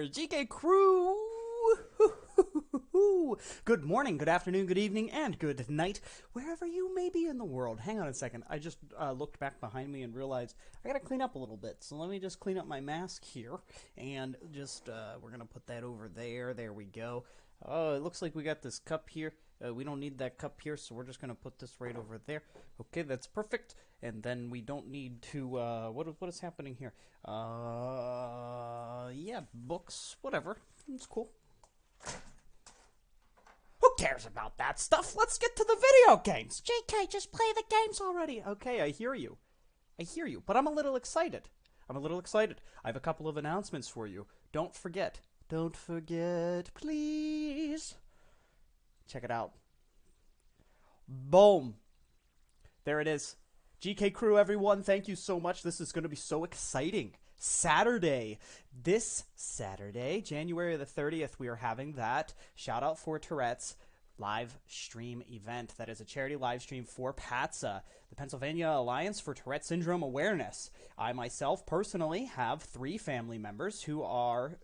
gamers, GK crew. Good morning, good afternoon, good evening, and good night, wherever you may be in the world. Hang on a second. I just looked back behind me and realized I gotta clean up a little bit. So let me just clean up my mask here, and just we're gonna put that over there. There we go. Oh, it looks like we got this cup here. We don't need that cup here, so we're just gonna put this right over there. Okay, that's perfect. And then we don't need to. What is happening here? Yeah, books, whatever. It's cool. Who cares about that stuff? Let's get to the video games. JK, just play the games already. Okay, I hear you. But I'm a little excited. I have a couple of announcements for you. Don't forget, please. Check it out. Boom. There it is. GK crew, everyone, thank you so much. This is going to be so exciting. This Saturday, January the 30th, we are having that Shout Out for Tourette's live stream event. That is a charity live stream for PATSA, the Pennsylvania Alliance for Tourette Syndrome Awareness. I myself personally have 3 family members who are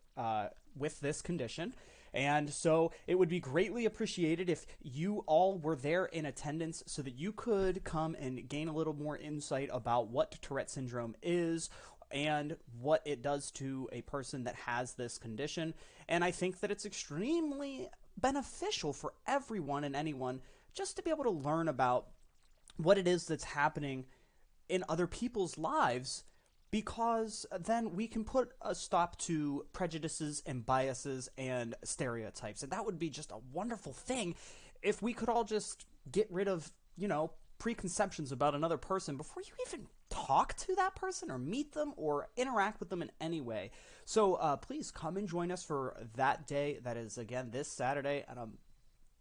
with this condition. And so it would be greatly appreciated if you all were there in attendance so that you could come and gain a little more insight about what Tourette syndrome is and what it does to a person that has this condition. And I think that it's extremely beneficial for everyone and anyone just to be able to learn about what it is that's happening in other people's lives, because then we can put a stop to prejudices and biases and stereotypes. And that would be just a wonderful thing if we could all just get rid of, preconceptions about another person before you even talk to that person or meet them or interact with them in any way. So please come and join us for that day. That is, again, this Saturday. And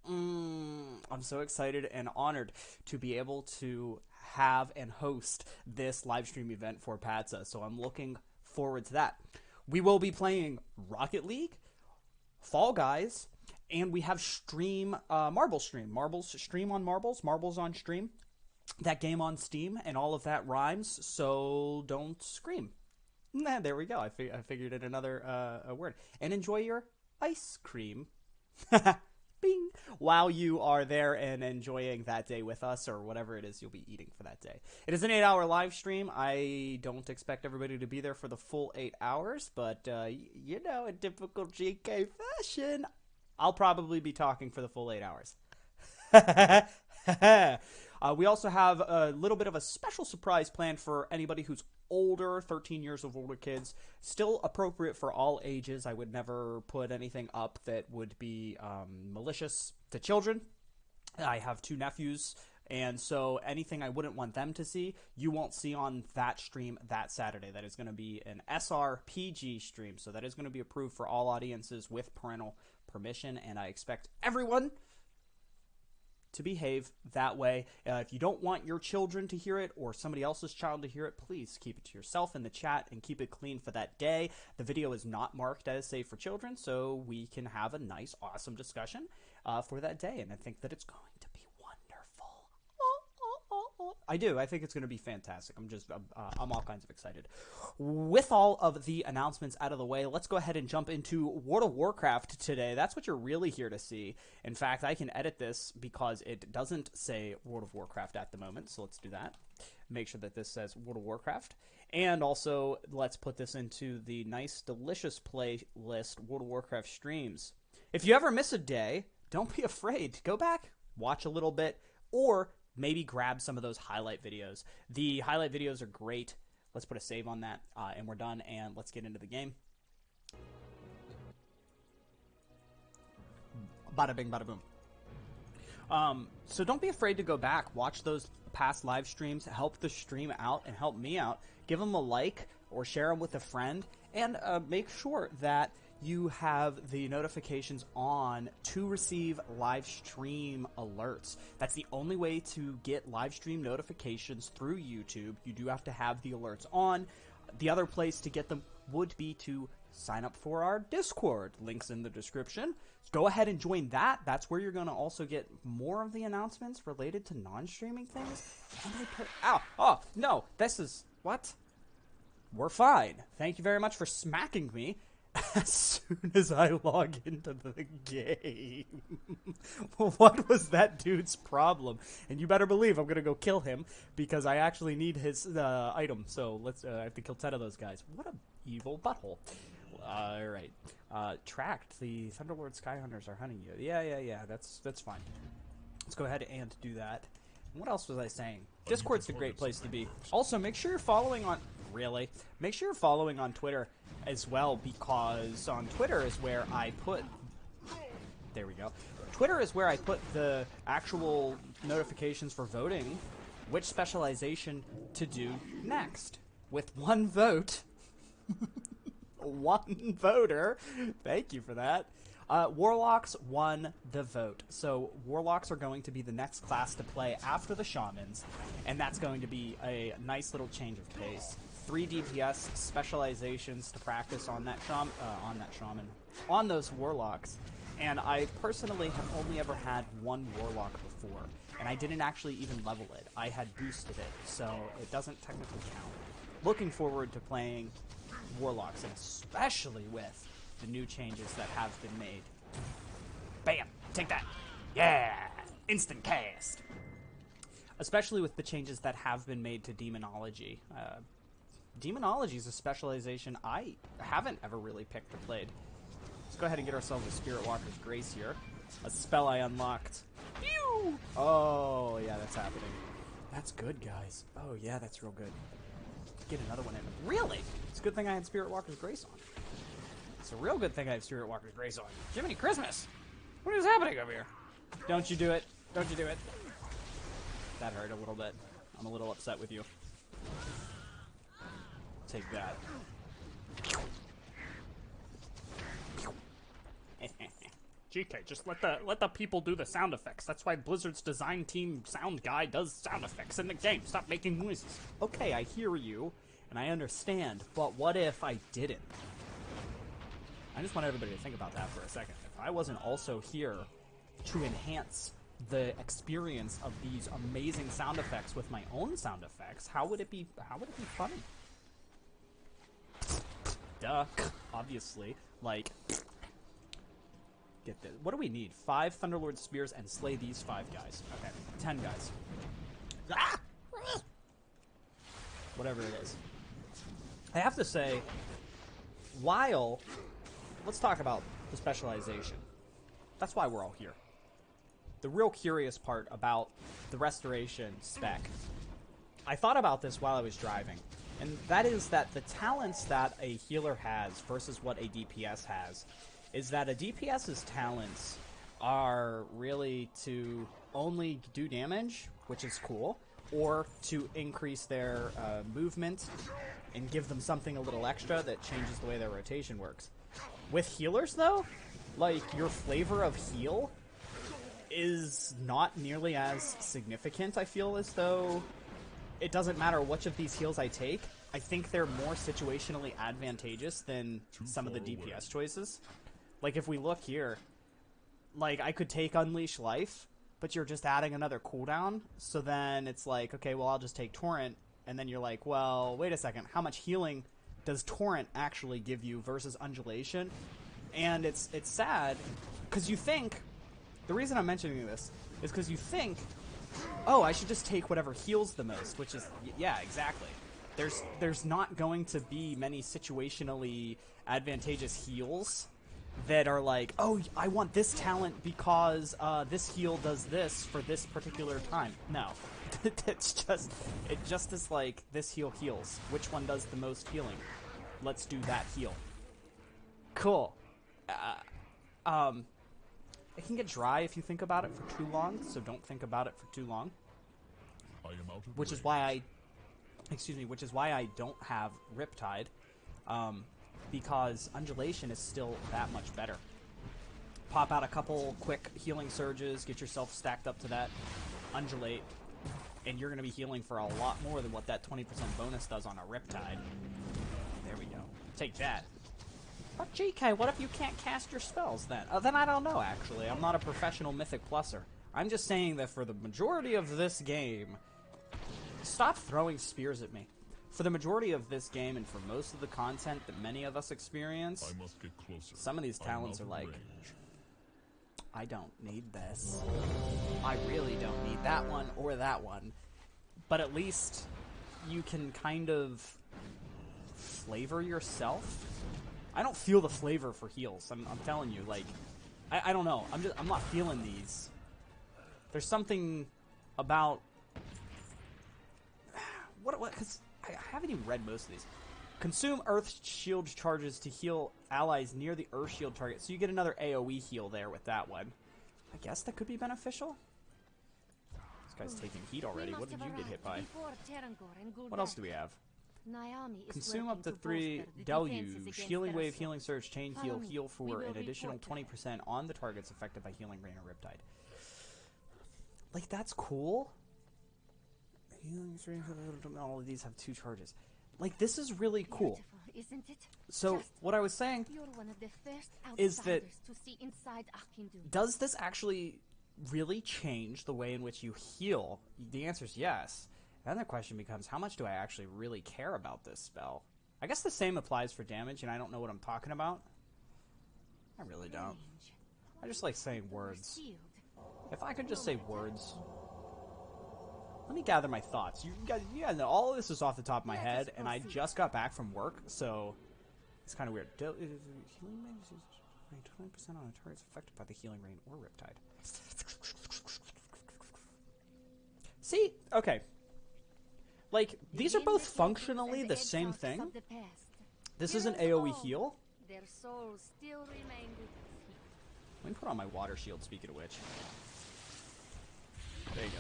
I'm so excited and honored to be able to have and host this live stream event for PATSA. So I'm looking forward to that. We will be playing Rocket League, Fall Guys, and we have Marbles stream on Marbles on stream. That game on Steam, and all of that rhymes, so don't scream. Nah, there we go. I figured it another word. And enjoy your ice cream. Bing! While you are there and enjoying that day with us, or whatever it is you'll be eating for that day. It is an 8-hour live stream. I don't expect everybody to be there for the full 8 hours, but, in typical GK fashion, I'll probably be talking for the full 8 hours. We also have a little bit of a special surprise planned for anybody who's older, 13 years of older kids. Still appropriate for all ages. I would never put anything up that would be malicious to children. I have 2 nephews, and so anything I wouldn't want them to see, you won't see on that stream that Saturday. That is going to be an SRPG stream, so that is going to be approved for all audiences with parental permission, and I expect everyone to behave that way. If you don't want your children to hear it or somebody else's child to hear it, please keep it to yourself in the chat and keep it clean for that day. The video is not marked as safe for children, so we can have a nice, awesome discussion for that day, and I think that it's going to be wonderful. I do. I think it's going to be fantastic. I'm all kinds of excited. With all of the announcements out of the way, let's go ahead and jump into World of Warcraft today. That's what you're really here to see. In fact, I can edit this because it doesn't say World of Warcraft at the moment, so let's do that. Make sure that this says World of Warcraft. And also, let's put this into the nice, delicious playlist, World of Warcraft streams. If you ever miss a day, don't be afraid. Go back, watch a little bit, or maybe grab some of those highlight videos. The highlight videos are great. Let's put a save on that, and we're done, and let's get into the game. Bada bing, bada boom. So don't be afraid to go back, watch those past live streams, help the stream out, and help me out. Give them a like, or share them with a friend, and make sure that you have the notifications on to receive live stream alerts. That's the only way to get live stream notifications through YouTube. You do have to have the alerts on. The other place to get them would be to sign up for our Discord. Links in the description. Go ahead and join that. That's where you're going to also get more of the announcements related to non-streaming things. Oh, no, this is, what? We're fine. Thank you very much for smacking me. as soon as I log into the game. What was that dude's problem? And you better believe I'm going to go kill him because I actually need his item. So I have to kill 10 of those guys. What a evil butthole. Alright. Tracked. The Thunderlord Skyhunters are hunting you. Yeah. That's fine. Let's go ahead and do that. What else was I saying? Discord's a great place to be. Also, make sure you're following on... Really? Make sure you're following on Twitter as well, because on Twitter is where I put... There we go. Twitter is where I put the actual notifications for voting which specialization to do next. With one vote... one voter. Thank you for that. Warlocks won the vote. So Warlocks are going to be the next class to play after the Shamans, and that's going to be a nice little change of pace. 3 DPS specializations to practice on that Shaman, on those Warlocks. And I personally have only ever had one Warlock before, and I didn't actually even level it. I had boosted it, so it doesn't technically count. Looking forward to playing Warlocks, and especially with the new changes that have been made. Bam! Take that! Yeah! Instant cast! Especially with the changes that have been made to Demonology. Demonology is a specialization I haven't ever really picked or played. Let's go ahead and get ourselves a Spirit Walker's Grace here. A spell I unlocked. Pew! Oh, yeah, that's happening. That's good, guys. Oh, yeah, that's real good. Get another one in. Really? It's a good thing I had Spirit Walker's Grace on. It's a real good thing I have Spirit Walker's Grace on. Jiminy Christmas! What is happening over here? Don't you do it. Don't you do it. That hurt a little bit. I'm a little upset with you. Take that. GK, just let the people do the sound effects. That's why Blizzard's design team sound guy does sound effects in the game. Stop making noises. Okay, I hear you, and I understand, but what if I didn't? I just want everybody to think about that for a second. If I wasn't also here to enhance the experience of these amazing sound effects with my own sound effects, how would it be funny? Duh. Obviously. Like, get this. What do we need? 5 Thunderlord Spears and slay these 5 guys. Okay. 10 guys. Ah! Whatever it is. I have to say, while... Let's talk about the specialization. That's why we're all here. The real curious part about the Restoration spec, I thought about this while I was driving, and that is that the talents that a healer has versus what a DPS has is that a DPS's talents are really to only do damage, which is cool, or to increase their movement and give them something a little extra that changes the way their rotation works. With healers, though, like, your flavor of heal is not nearly as significant. I feel as though it doesn't matter which of these heals I take. I think they're more situationally advantageous than some of the DPS choices. Like, if we look here, like, I could take Unleash Life, but you're just adding another cooldown, so then it's like, okay, well, I'll just take Torrent, and then you're like, well, wait a second, how much healing does Torrent actually give you versus Undulation? And it's sad, because you think, the reason I'm mentioning this is because you think, oh, I should just take whatever heals the most, which is, yeah, exactly. There's not going to be many situationally advantageous heals that are like, oh, I want this talent because this heal does this for this particular time. No. It just is like, this heal heals. Which one does the most healing? Let's do that heal. Cool. It can get dry if you think about it for too long, so don't think about it for too long. Which is why I don't have Riptide, because Undulation is still that much better. Pop out a couple quick healing surges, get yourself stacked up to that, undulate, and you're going to be healing for a lot more than what that 20% bonus does on a Riptide. There we go. Take that. But GK, what if you can't cast your spells then? Then I don't know, actually. I'm not a professional Mythic Pluser. I'm just saying that for the majority of this game, stop throwing spears at me. For the majority of this game and for most of the content that many of us experience, I must get closer. some of these talents are like, range. I don't need this. I really don't need that one or that one. But at least you can kind of flavor yourself. I don't feel the flavor for heals. I'm telling you, like, I don't know. I'm not feeling these. There's something about what? Because I haven't even read most of these. Consume Earth Shield charges to heal allies near the Earth Shield target. So you get another AoE heal there with that one. I guess that could be beneficial. This guy's taking heat already. What did you get hit by? What else do we have? Consume up to 3 Deluge, Healing Wave, Healing Surge, Chain Heal, heal for an additional 20% on the targets affected by Healing Rain or Riptide. Like, that's cool. Healing Surge, all of these have 2 charges. Like, this is really cool. Isn't it? So, what I was saying is that, does this actually really change the way in which you heal? The answer is yes. Then the question becomes, how much do I actually really care about this spell? I guess the same applies for damage, and I don't know what I'm talking about. I really don't. I just like saying words. If I could just say words. Let me gather my thoughts. You guys know, all of this is off the top of my head, and I just got back from work, so it's kind of weird. Healing Rain is 20% on a target affected by the Healing Rain or Riptide. See? Okay. Like, these are both functionally the same thing. This is an AoE heal. Their souls still remain with us. Let me put on my water shield, speaking of which. There you go.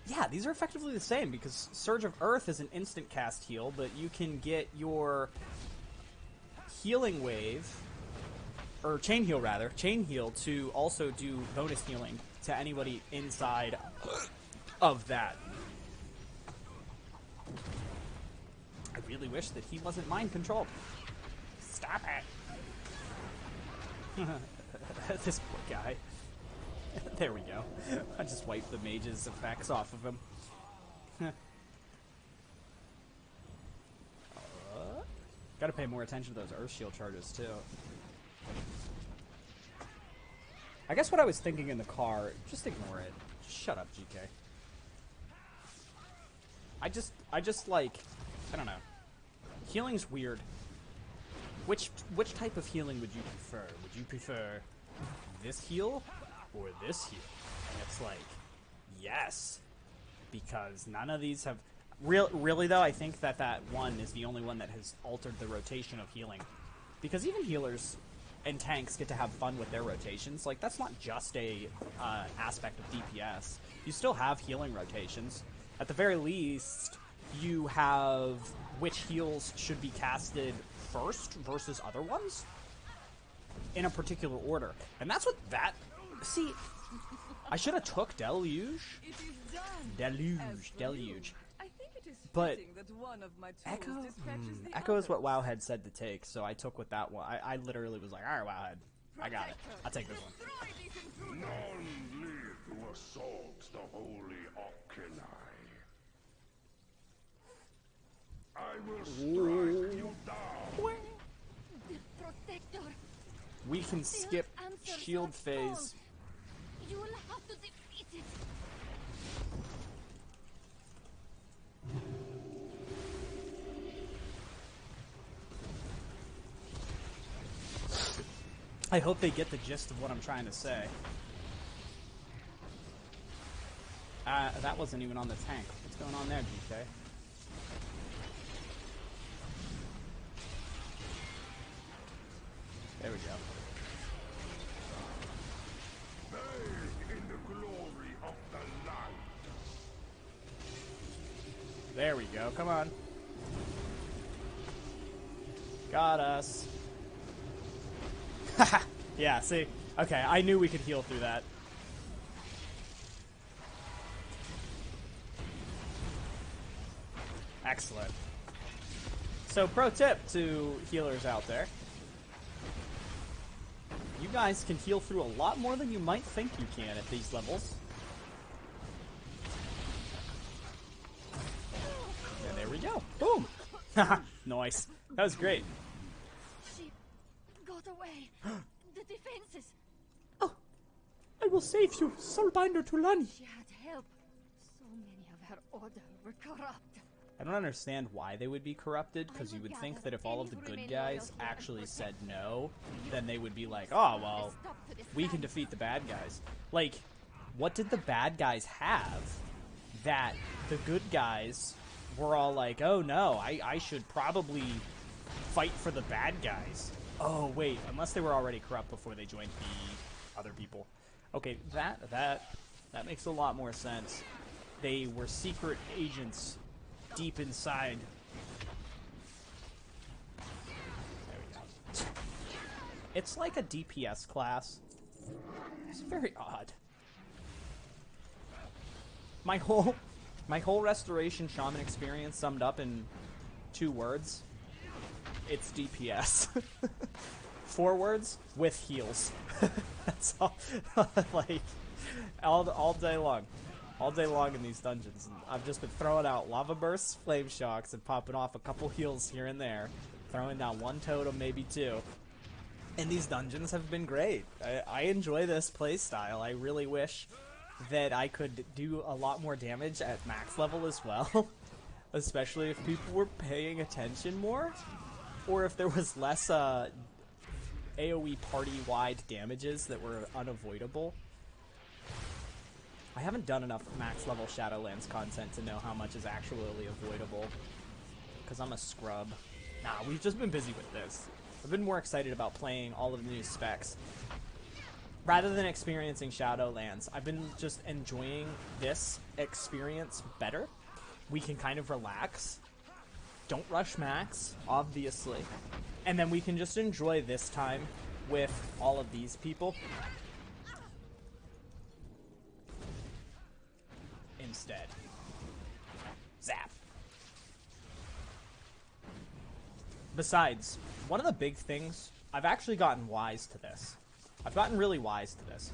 Yeah, these are effectively the same, because Surge of Earth is an instant cast heal, but you can get your Healing Wave, or Chain Heal rather, Chain Heal to also do bonus healing to anybody inside of that. I really wish that he wasn't mind controlled. Stop it. This poor guy. There we go. I just wiped the mage's effects off of him. Gotta pay more attention to those Earth Shield charges, too. I guess what I was thinking in the car, just ignore it. Just shut up, GK. I just like, I don't know. Healing's weird. Which type of healing would you prefer? Would you prefer this heal or this heal? And it's like, yes, because none of these have. Really though, I think that one is the only one that has altered the rotation of healing, because even healers and tanks get to have fun with their rotations. Like, that's not just a aspect of DPS. You still have healing rotations. At the very least, you have which heals should be casted first versus other ones in a particular order. And that's what that... See, I should have took Deluge. Deluge. But Echo? Echo is what Wowhead said to take, so I took with that one. I literally was like, alright, Wowhead, I got it. I'll take this one. None live to assault the holy Ochenai. I will strike you down. Protector. We can skip shield phase. You will have to defeat it. I hope they get the gist of what I'm trying to say. That wasn't even on the tank. What's going on there, GK? There we go. Bathe in the glory of the light. There we go. Come on. Got us. Haha. Yeah, see? Okay, I knew we could heal through that. Excellent. So, pro tip to healers out there. You guys can heal through a lot more than you might think you can at these levels. we go. Boom. Haha, nice. That was great. She got away. The defenses. Oh, I will save you, Soulbinder Tulani. She had help. So many of her order were corrupt. I don't understand why they would be corrupted, because you would think that if all of the good guys actually said no, then they would be like, oh, well, we can defeat the bad guys. Like, what did the bad guys have that the good guys were all like, oh no, I should probably fight for the bad guys? Oh, wait, unless they were already corrupt before they joined the other people. Okay, that makes a lot more sense. They were secret agents deep inside. There we go. It's like a DPS class. It's very odd. My whole restoration shaman experience summed up in 2 words. It's DPS. 4 words with heals. That's all. Like all day long. All day long in these dungeons. And I've just been throwing out lava bursts, flame shocks, and popping off a couple heals here and there. Throwing down 1 totem, maybe 2. And these dungeons have been great. I enjoy this playstyle. I really wish that I could do a lot more damage at max level as well. Especially if people were paying attention more. Or if there was less AoE party-wide damages that were unavoidable. I haven't done enough max level Shadowlands content to know how much is actually avoidable. Because I'm a scrub. Nah, we've just been busy with this. I've been more excited about playing all of the new specs. Rather than experiencing Shadowlands, I've been just enjoying this experience better. We can kind of relax. Don't rush max, obviously. And then we can just enjoy this time with all of these people. Instead. Zap. Besides, one of the big things, I've actually gotten wise to this. I've gotten really wise to this.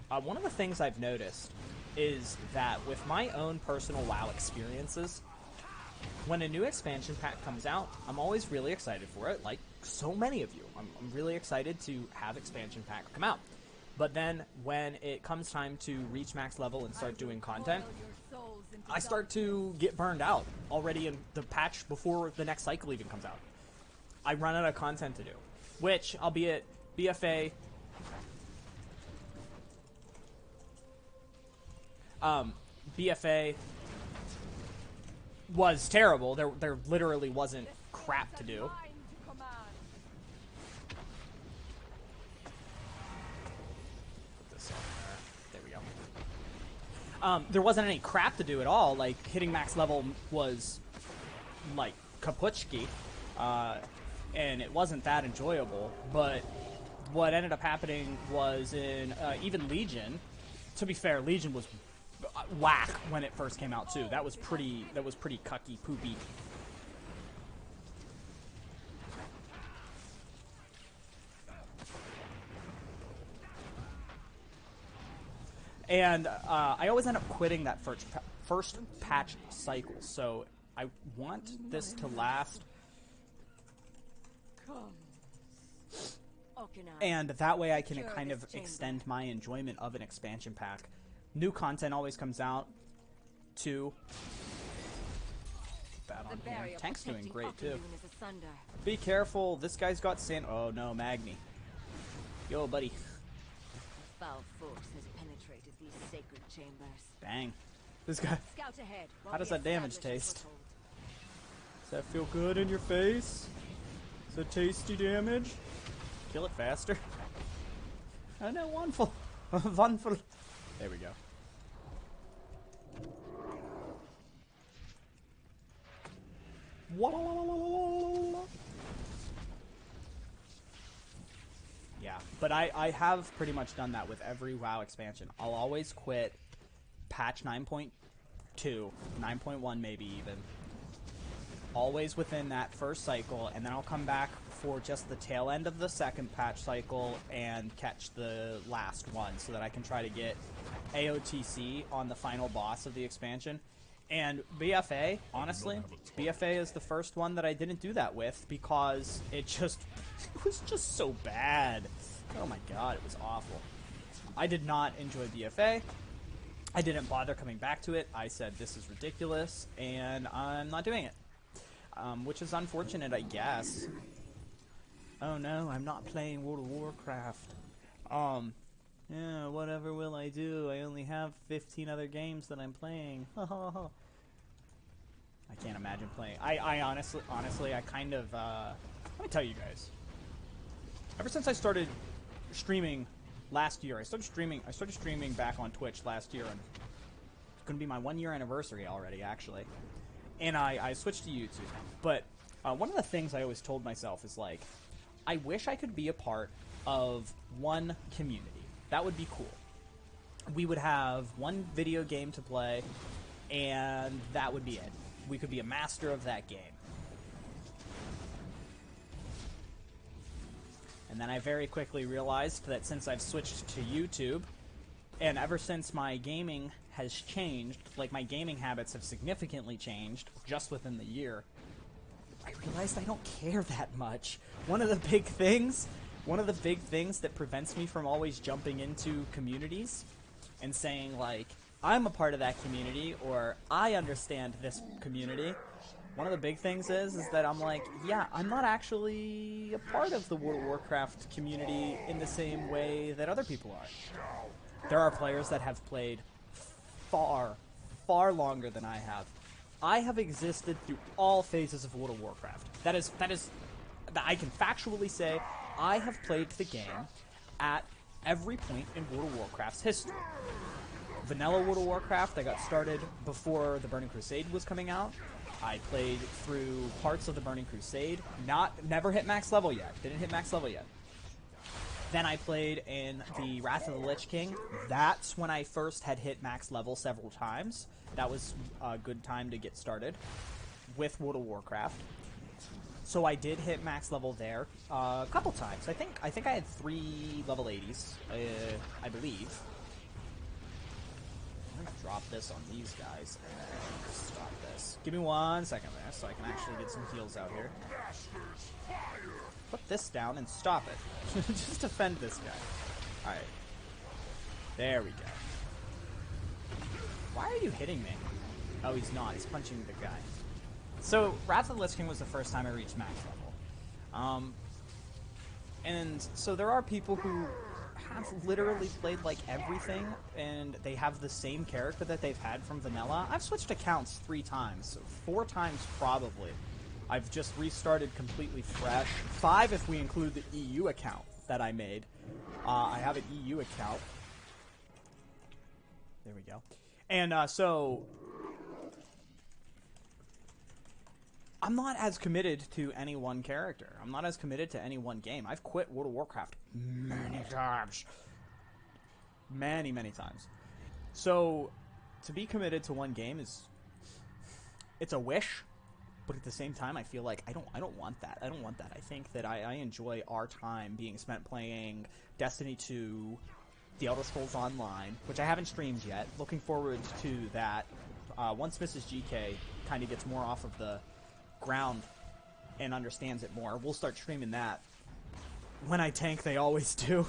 One of the things I've noticed is that with my own personal WoW experiences, when a new expansion pack comes out, I'm always really excited for it, like so many of you. I'm really excited to have expansion pack come out. But then, when it comes time to reach max level and start doing content, I start to get burned out already in the patch before the next cycle even comes out. I run out of content to do. Which, albeit BFA... BFA was terrible. There literally wasn't crap to do. There wasn't any crap to do at all. Like, hitting max level was, like, kaputchki. And it wasn't that enjoyable. But what ended up happening was in even Legion, to be fair, Legion was whack when it first came out, too. That was pretty cucky, poopy. And I always end up quitting that first patch cycle, so I want this to last. And that way I can kind of extend my enjoyment of an expansion pack. New content always comes out, too. Put that on here. Tank's doing great, too. Be careful, this guy's got sand. Oh no, Magni. Yo, buddy. Foul force has penetrated these sacred chambers. Dang. This guy. Scout ahead. How does that damage taste? Does that feel good in your face? Is that tasty damage? Kill it faster. Oh no, wonderful. Wonderful. There we go. Yeah, but I have pretty much done that with every WoW expansion. I'll always quit patch 9.2, 9.1 maybe even. Always within that first cycle, and then I'll come back for just the tail end of the second patch cycle and catch the last one so that I can try to get AOTC on the final boss of the expansion. And BFA, honestly, BFA is the first one that I didn't do that with because it was just so bad. Oh my god, it was awful. I did not enjoy BFA. I didn't bother coming back to it. I said, this is ridiculous, and I'm not doing it. Which is unfortunate, I guess. Oh no, I'm not playing World of Warcraft. Yeah, whatever will I do? I only have 15 other games that I'm playing. I can't imagine playing. I honestly, I kind of, let me tell you guys. Ever since I started streaming last year, I started streaming back on Twitch last year, and it's going to be my 1 year anniversary already, actually. And I switched to YouTube. But one of the things I always told myself is, like, I wish I could be a part of one community. That would be cool. We would have one video game to play, and that would be it. We could be a master of that game. And then I very quickly realized that since I've switched to YouTube, and ever since my gaming has changed, like my gaming habits have significantly changed just within the year, I realized I don't care that much. One of the big things that prevents me from always jumping into communities and saying, like, I'm a part of that community, or I understand this community, one of the big things is that I'm like, yeah, I'm not actually a part of the World of Warcraft community in the same way that other people are. There are players that have played far, far longer than I have. I have existed through all phases of World of Warcraft. That I can factually say I have played the game at every point in World of Warcraft's history. Vanilla World of Warcraft, I got started before the Burning Crusade was coming out. I played through parts of the Burning Crusade. Never hit max level yet. Didn't hit max level yet. Then I played in the Wrath of the Lich King. That's when I first had hit max level several times. That was a good time to get started with World of Warcraft. So I did hit max level there a couple times. I think I had 3 level 80s, I believe. I'm gonna drop this on these guys and stop this. Give me 1 second there so I can actually get some heals out here. Put this down and stop it. Just defend this guy. Alright. There we go. Why are you hitting me? Oh, he's not. He's punching the guy. So, Wrath of the Lich King was the first time I reached max level. And so there are people who have literally played like everything, and they have the same character that they've had from vanilla. I've switched accounts 3 times, 4 times probably. I've just restarted completely fresh. 5 if we include the EU account that I made. I have an EU account. There we go. And so I'm not as committed to any one character. I'm not as committed to any one game. I've quit World of Warcraft many times. Many, many times. So to be committed to one game it's a wish, but at the same time I feel like I don't want that. I don't want that. I think that I enjoy our time being spent playing Destiny 2, The Elder Scrolls Online, which I haven't streamed yet. Looking forward to that. Once Mrs. GK kind of gets more off of the ground and understands it more, we'll start streaming that. When I tank, they always do.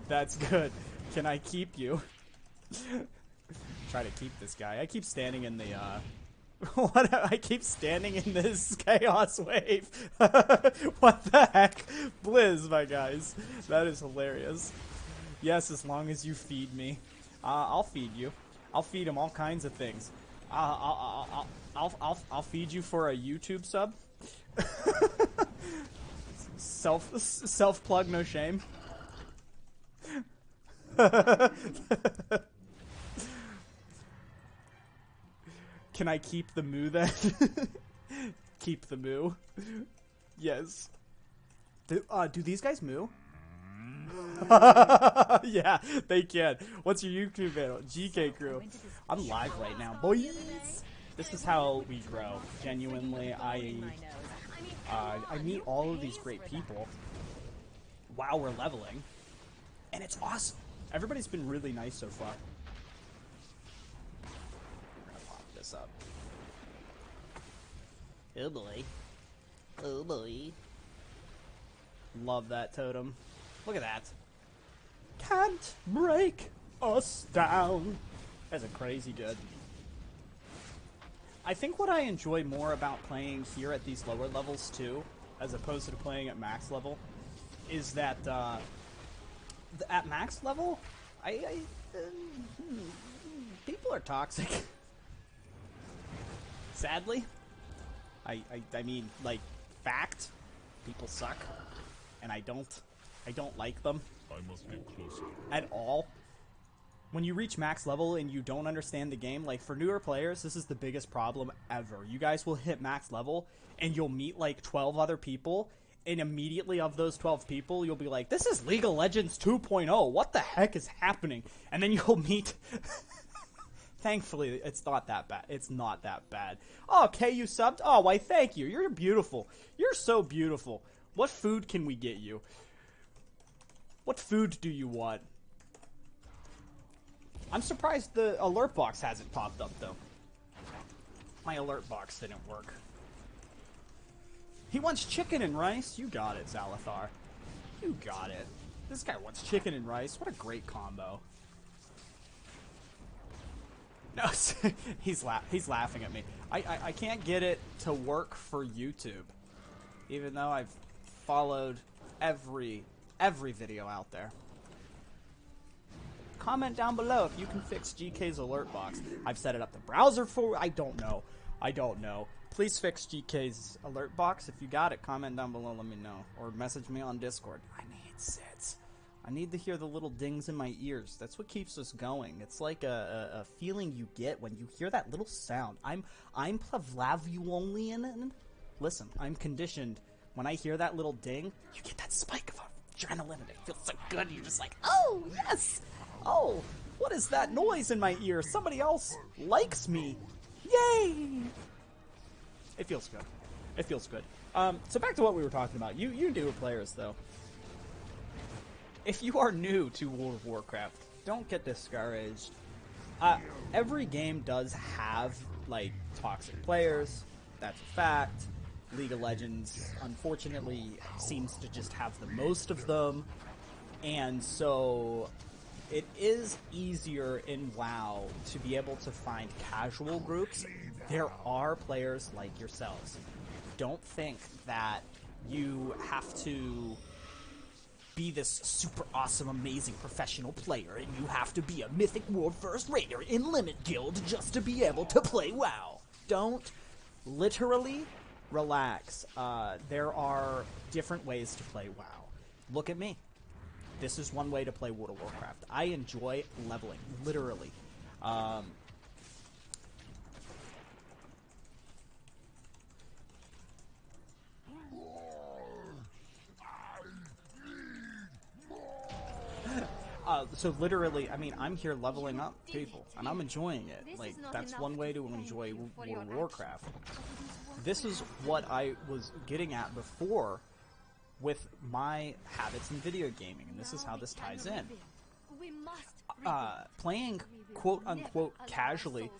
That's good. Can I keep you? Try to keep this guy. I keep standing in the I keep standing in this chaos wave. What the heck? Blizz, my guys. That is hilarious. Yes, as long as you feed me. I'll feed you. I'll feed him all kinds of things. I'll feed you for a YouTube sub. Self plug, no shame. Can I keep the moo then? Keep the moo. Yes. Do these guys moo? Yeah, they can. What's your YouTube channel? GK Crew. I'm live right now, boys. This is how we grow. Genuinely, I meet all of these great people while we're leveling, and it's awesome. Everybody's been really nice so far. this up. Oh boy. Oh boy. Love that totem. Look at that. Can't break us down. That's a crazy good. I think what I enjoy more about playing here at these lower levels too, as opposed to playing at max level, is that at max level, people are toxic. Sadly, I mean, like, fact, people suck, and I don't like them. I must be closer. At all. When you reach max level and you don't understand the game, like, for newer players, this is the biggest problem ever. You guys will hit max level, and you'll meet, like, 12 other people, and immediately of those 12 people, you'll be like, this is League of Legends 2.0, what the heck is happening? And then you'll meet... Thankfully, it's not that bad. It's not that bad. Oh, okay, you subbed? Oh, why, thank you. You're beautiful. You're so beautiful. What food can we get you? What food do you want? I'm surprised the alert box hasn't popped up, though. My alert box didn't work. He wants chicken and rice? You got it, Zalathar. You got it. This guy wants chicken and rice. What a great combo. No, he's laughing at me. I can't get it to work for YouTube. Even though I've followed every video out there. Comment down below if you can fix GK's alert box. I've set it up the browser for... I don't know. Please fix GK's alert box. If you got it, comment down below, let me know. Or message me on Discord. I need sits. I need to hear the little dings in my ears. That's what keeps us going. It's like a feeling you get when you hear that little sound. I'm Pavlovian. Listen, I'm conditioned. When I hear that little ding, you get that spike of adrenaline and it feels so good. You're just like, oh, yes! Oh, what is that noise in my ear? Somebody else likes me. Yay! It feels good. It feels good. So back to what we were talking about. You newer players, though. If you are new to World of Warcraft, don't get discouraged. Every game does have, like, toxic players. That's a fact. League of Legends, unfortunately, seems to just have the most of them. And so... it is easier in WoW to be able to find casual groups. There are players like yourselves. Don't think that you have to be this super awesome, amazing professional player and you have to be a Mythic World First Raider in Limit Guild just to be able to play WoW. Don't literally relax. There are different ways to play WoW. Look at me. This is one way to play World of Warcraft. I enjoy leveling, literally. So literally, I mean, I'm here leveling up people, and I'm enjoying it. Like, that's one way to enjoy World of Warcraft. This is what I was getting at before with my habits in video gaming, and this is how this ties in. Playing quote-unquote casually,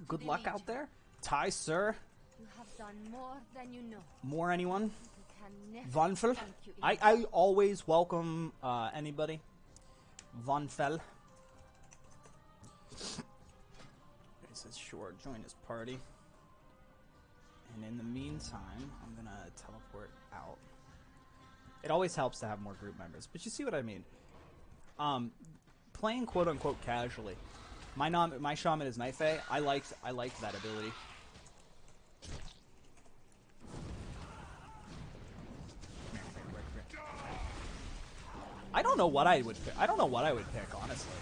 good luck out there. Ty, sir. More anyone? Vonfel? I always welcome anybody. Vonfel. He says, sure, join his party. And in the meantime, I'm gonna teleport out. It always helps to have more group members, but you see what I mean. Playing quote-unquote casually. My shaman is Knife. I liked that ability. I don't know what I would pick. I don't know what I would pick, honestly.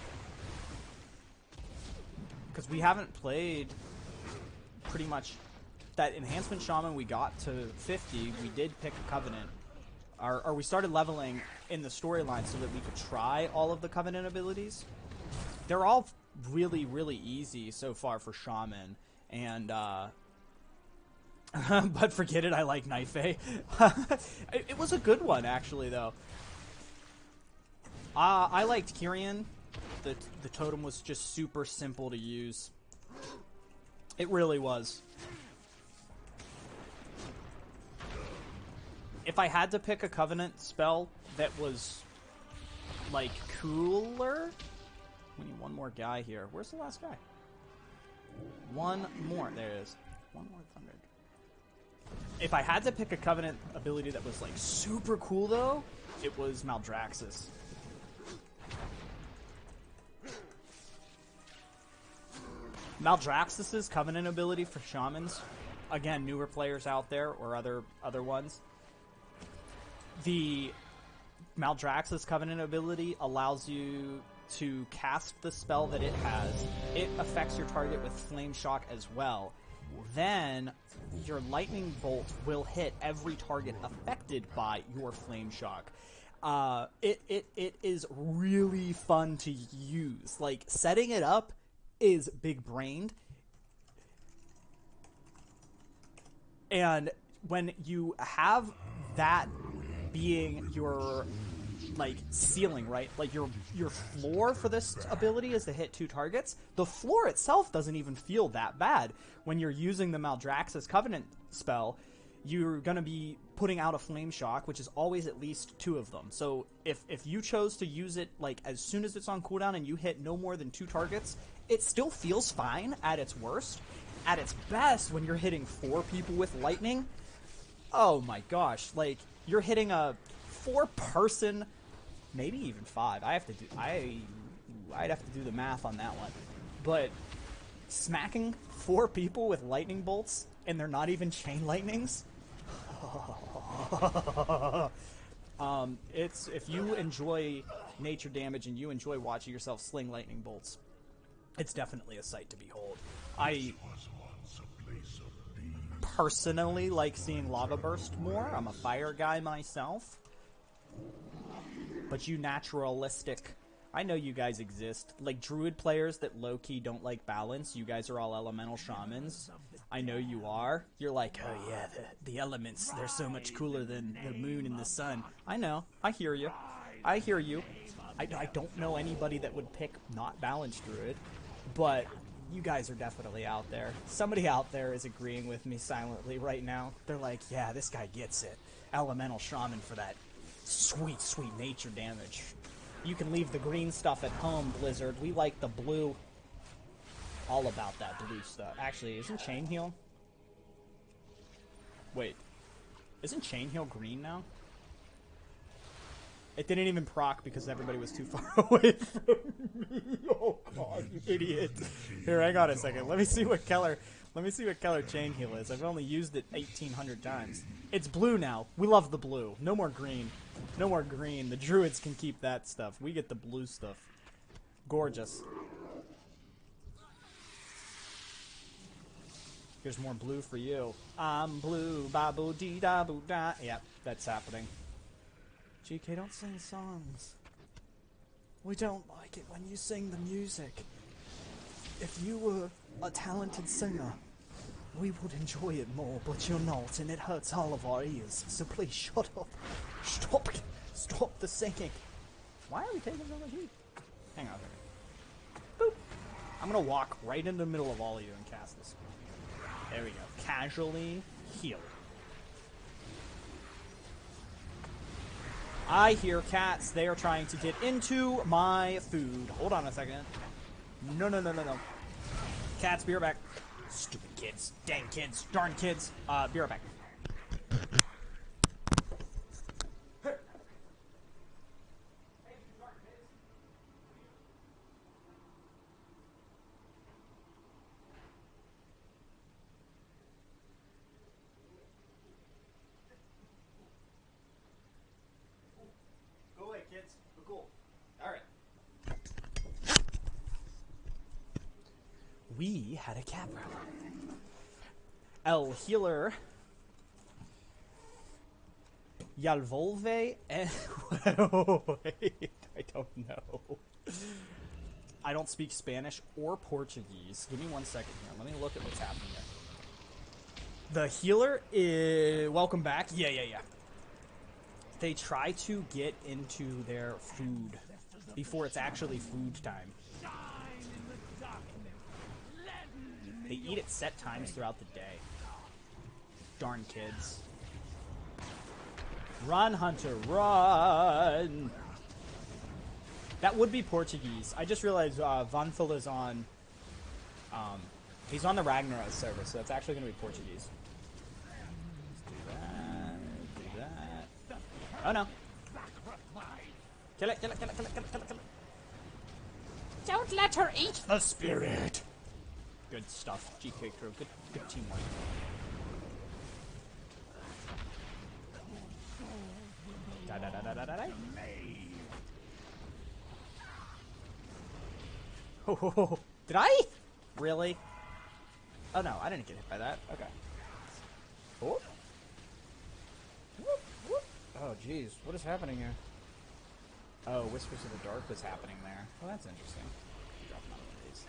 Because we haven't played pretty much that enhancement shaman we got to 50. We did pick a Covenant. Or we started leveling in the storyline so that we could try all of the Covenant abilities. They're all really, really easy so far for Shaman. And, but forget it, I like Knife. It was a good one, actually, though. I liked Kyrian. The totem was just super simple to use. It really was. If I had to pick a Covenant spell that was, like, cooler... We need one more guy here. Where's the last guy? One more. There it is. One more thunder. If I had to pick a Covenant ability that was, like, super cool, though, it was Maldraxxus. Maldraxxus's Covenant ability for Shamans, again, newer players out there or other ones, the Maldraxxus Covenant ability allows you to cast the spell that it has. It affects your target with Flame Shock as well. Then your Lightning Bolt will hit every target affected by your Flame Shock. It is really fun to use. Like, setting it up is big-brained. And when you have that being your, like, ceiling, right? Like, your floor for this ability is to hit 2 targets. The floor itself doesn't even feel that bad. When you're using the Maldraxxus Covenant spell, you're going to be putting out a Flame Shock, which is always at least 2 of them. So if you chose to use it, like, as soon as it's on cooldown and you hit no more than 2 targets, it still feels fine at its worst. At its best, when you're hitting 4 people with lightning, oh my gosh, like, you're hitting a 4-person, maybe even 5. I'd have to do the math on that one. But smacking 4 people with lightning bolts, and they're not even chain lightnings. It's, if you enjoy nature damage and you enjoy watching yourself sling lightning bolts, it's definitely a sight to behold. I personally like seeing lava burst more. I'm a fire guy myself. But you naturalistic, I know you guys exist. Like, druid players that low-key don't like balance, you guys are all elemental shamans. I know you are. You're like, oh yeah, the elements, they're so much cooler than the moon and the sun. I know. I hear you. I hear you. I don't know anybody that would pick not balanced druid, but you guys are definitely out there. Somebody out there is agreeing with me silently right now. They're like, yeah, this guy gets it. Elemental shaman for that sweet, sweet nature damage. You can leave the green stuff at home, Blizzard. We like the blue. All about that blue stuff. Actually, isn't Chain Heal? Wait. Isn't Chain Heal green now? It didn't even proc because everybody was too far away from me. Oh god, you idiot. Here, hang on a second. Let me see what color Chain Heal is. I've only used it 1,800 times. It's blue now. We love the blue. No more green. No more green. The druids can keep that stuff. We get the blue stuff. Gorgeous. Here's more blue for you. I'm blue, ba-boo dee da boo da. Yep, that's happening. GK, don't sing songs. We don't like it when you sing the music. If you were a talented singer, we would enjoy it more, but you're not, and it hurts all of our ears. So please shut up. Stop the singing. Why are we taking so much heat? Hang on a second. Boop. I'm gonna walk right in the middle of all of you and cast this. There we go. Casually heal. I hear cats. They are trying to get into my food. Hold on a second. No. Cats, be right back. Stupid kids. Dang kids. Darn kids. Be right back. Go away, kids. We're cool. Alright. We had a cat problem. El Healer Yalvolve and wait, I don't know. I don't speak Spanish or Portuguese. Give me 1 second here. Let me look at what's happening here. The healer is welcome back. Yeah. They try to get into their food before it's actually food time. They eat at set times throughout the day. Darn kids. Run, Hunter, run! That would be Portuguese. I just realized Vanthil is on... he's on the Ragnaros server, so it's actually going to be Portuguese. Let's do that. Oh no. Kill it, kill it, kill it, kill it, kill it, kill it, kill it. Don't let her eat the spirit! Good stuff, GK crew. Good teamwork. Da da da da da da da. Oh, did I? Really? Oh no, I didn't get hit by that. Okay. Whoop. Whoop, whoop. Oh jeez, what is happening here? Oh, Whispers of the Dark was happening there. Well, that's interesting. Drop another one of these.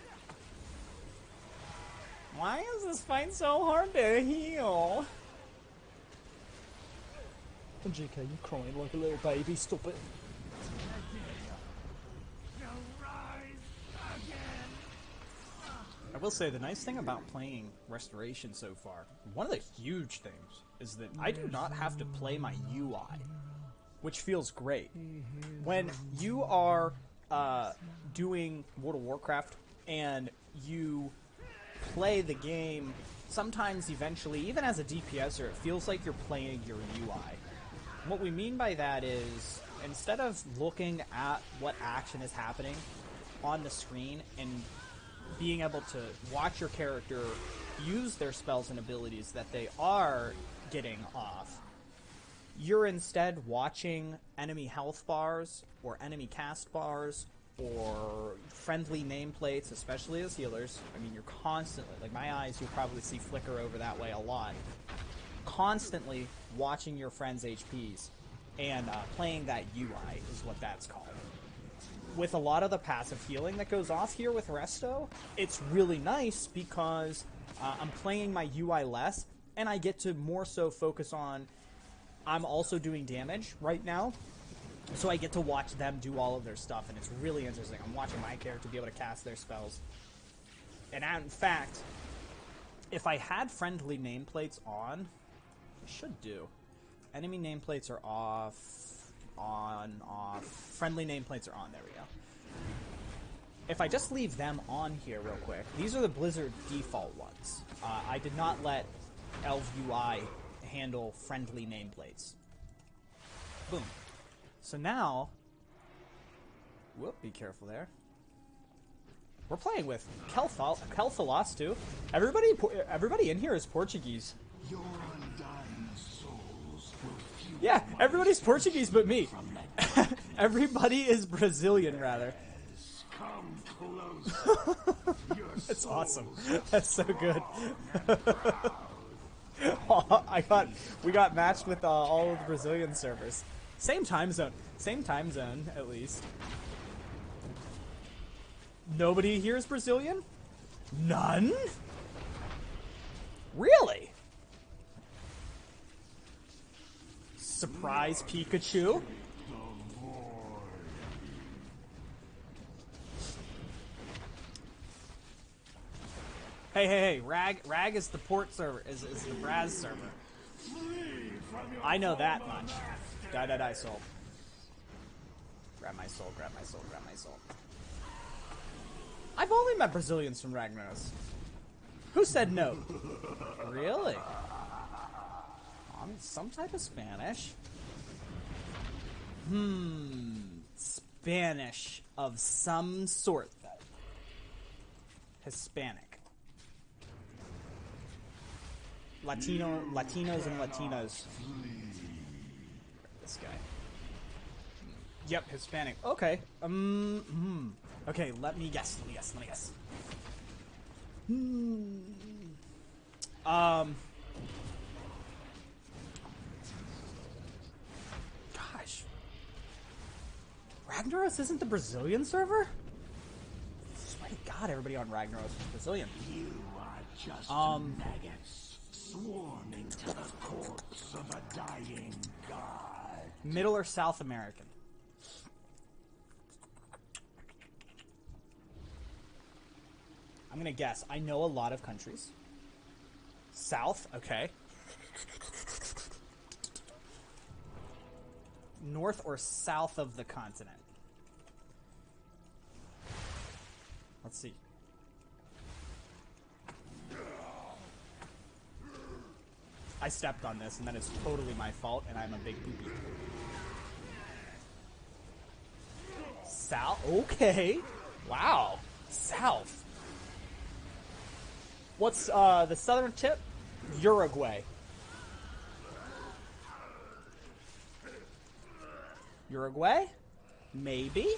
Why is this fight so hard to heal? GK, you crying like a little baby. Stop it. I will say the nice thing about playing Restoration so far, one of the huge things, is that I do not have to play my UI, which feels great. When you are doing World of Warcraft and you play the game, sometimes eventually, even as a DPSer, it feels like you're playing your UI. What we mean by that is, instead of looking at what action is happening on the screen and being able to watch your character use their spells and abilities that they are getting off, you're instead watching enemy health bars or enemy cast bars or friendly nameplates, especially as healers. I mean, you're constantly, like my eyes, you'll probably see flicker over that way a lot. Constantly watching your friends' HPs and playing that UI is what that's called. With a lot of the passive healing that goes off here with Resto, it's really nice because I'm playing my UI less, and I get to more so focus on... I'm also doing damage right now, so I get to watch them do all of their stuff, and it's really interesting. I'm watching my character be able to cast their spells. And in fact, if I had friendly nameplates on, I should do. Enemy nameplates are off, on, off. Friendly nameplates are on, there we go. If I just leave them on here real quick, these are the Blizzard default ones. I did not let Elv UI handle friendly nameplates. Boom. So now, whoop, be careful there. We're playing with Kel'Thalas too. Everybody in here is Portuguese. Your undying souls will fuel. Yeah, everybody's Portuguese but me. Everybody is Brazilian, rather. Come closer. That's awesome. That's so good. We got matched with all of the Brazilian servers. Same time zone, at least. Nobody here is Brazilian? None? Really? Surprise Pikachu? Hey, Rag is the port server, is the Braz server. I know that much. Die, soul. Grab my soul, grab my soul, grab my soul. I've only met Brazilians from Ragnaros. Who said no? Really? Some type of Spanish? Spanish of some sort, then. Hispanic. Latinos and Latinas. This guy. Yep, Hispanic. Okay. Okay, let me guess. Gosh. Ragnaros isn't the Brazilian server? I swear to God, everybody on Ragnaros is Brazilian. You are just maggots swarming to the corpse of a dying god. Middle or South American? I'm gonna guess. I know a lot of countries. South, okay. North or south of the continent? Let's see. I stepped on this, and then it's totally my fault, and I'm a big poopy. South? Okay. Wow. South. What's the southern tip? Uruguay. Uruguay? Maybe?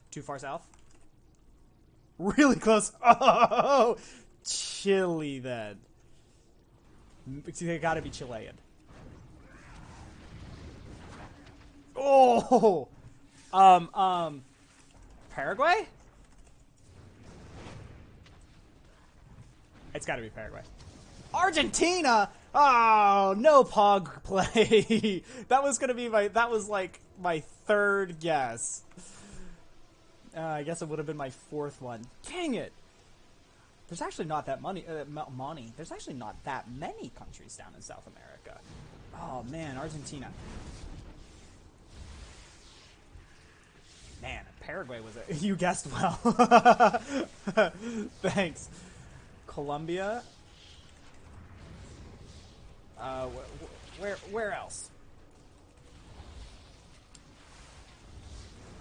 Too far south? Really close. Oh, Chile then. They gotta be Chilean. Oh, Paraguay? It's gotta be Paraguay. Argentina? Oh, no pog play. That was gonna be that was like my third guess. I guess it would have been my fourth one. Dang it! There's actually not that money. There's actually not that many countries down in South America. Oh man, Argentina. Man, Paraguay was a... You guessed well. Thanks. Colombia. Where else?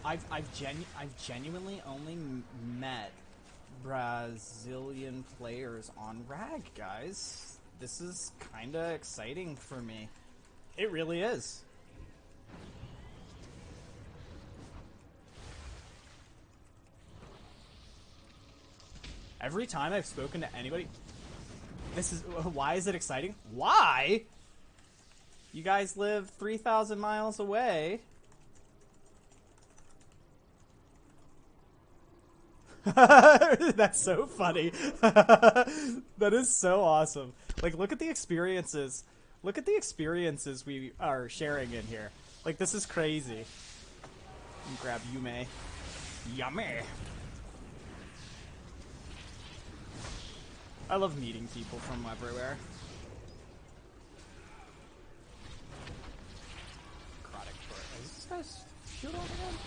I've genuinely only met Brazilian players on RAG, guys. This is kind of exciting for me. It really is. Every time I've spoken to anybody, this is why is it exciting? Why? You guys live 3,000 miles away. That's so funny. That is so awesome. Like, look at the experiences. Look at the experiences we are sharing in here. Like, this is crazy. Grab Yume. Yummy. I love meeting people from everywhere. Necrotic turret. Is this guy's shield on again?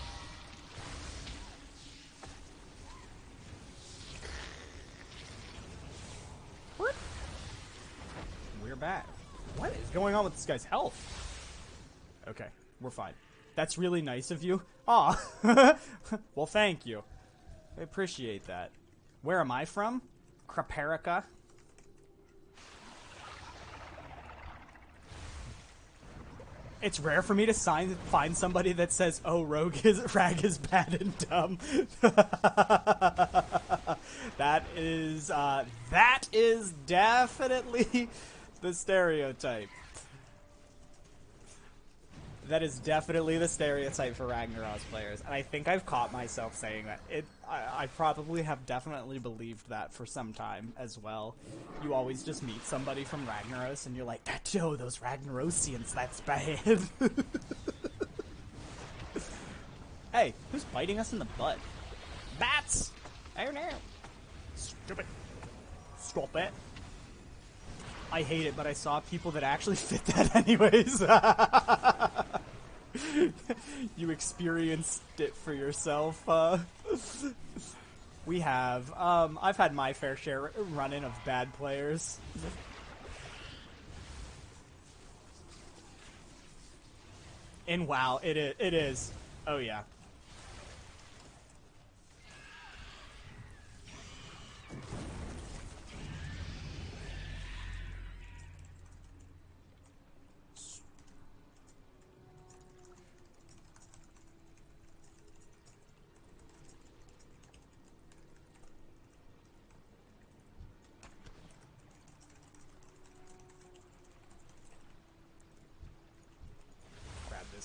What? We're back. What is going on with this guy's health? Okay, we're fine. That's really nice of you. Aw. Well, thank you. I appreciate that. Where am I from? Kraparica. It's rare for me to find somebody that says, "Oh, Rag is bad and dumb." That is definitely the stereotype. That is definitely the stereotype for Ragnaros players, and I think I've caught myself saying that. I probably have definitely believed that for some time as well. You always just meet somebody from Ragnaros, and you're like, "Yo, those Ragnarosians, that's bad." Hey, who's biting us in the butt? Bats! Oh no! Stupid. Stop it. I hate it, but I saw people that actually fit that anyways. You experienced it for yourself. We have. I've had my fair share run-in of bad players. In WoW, it is. Oh yeah.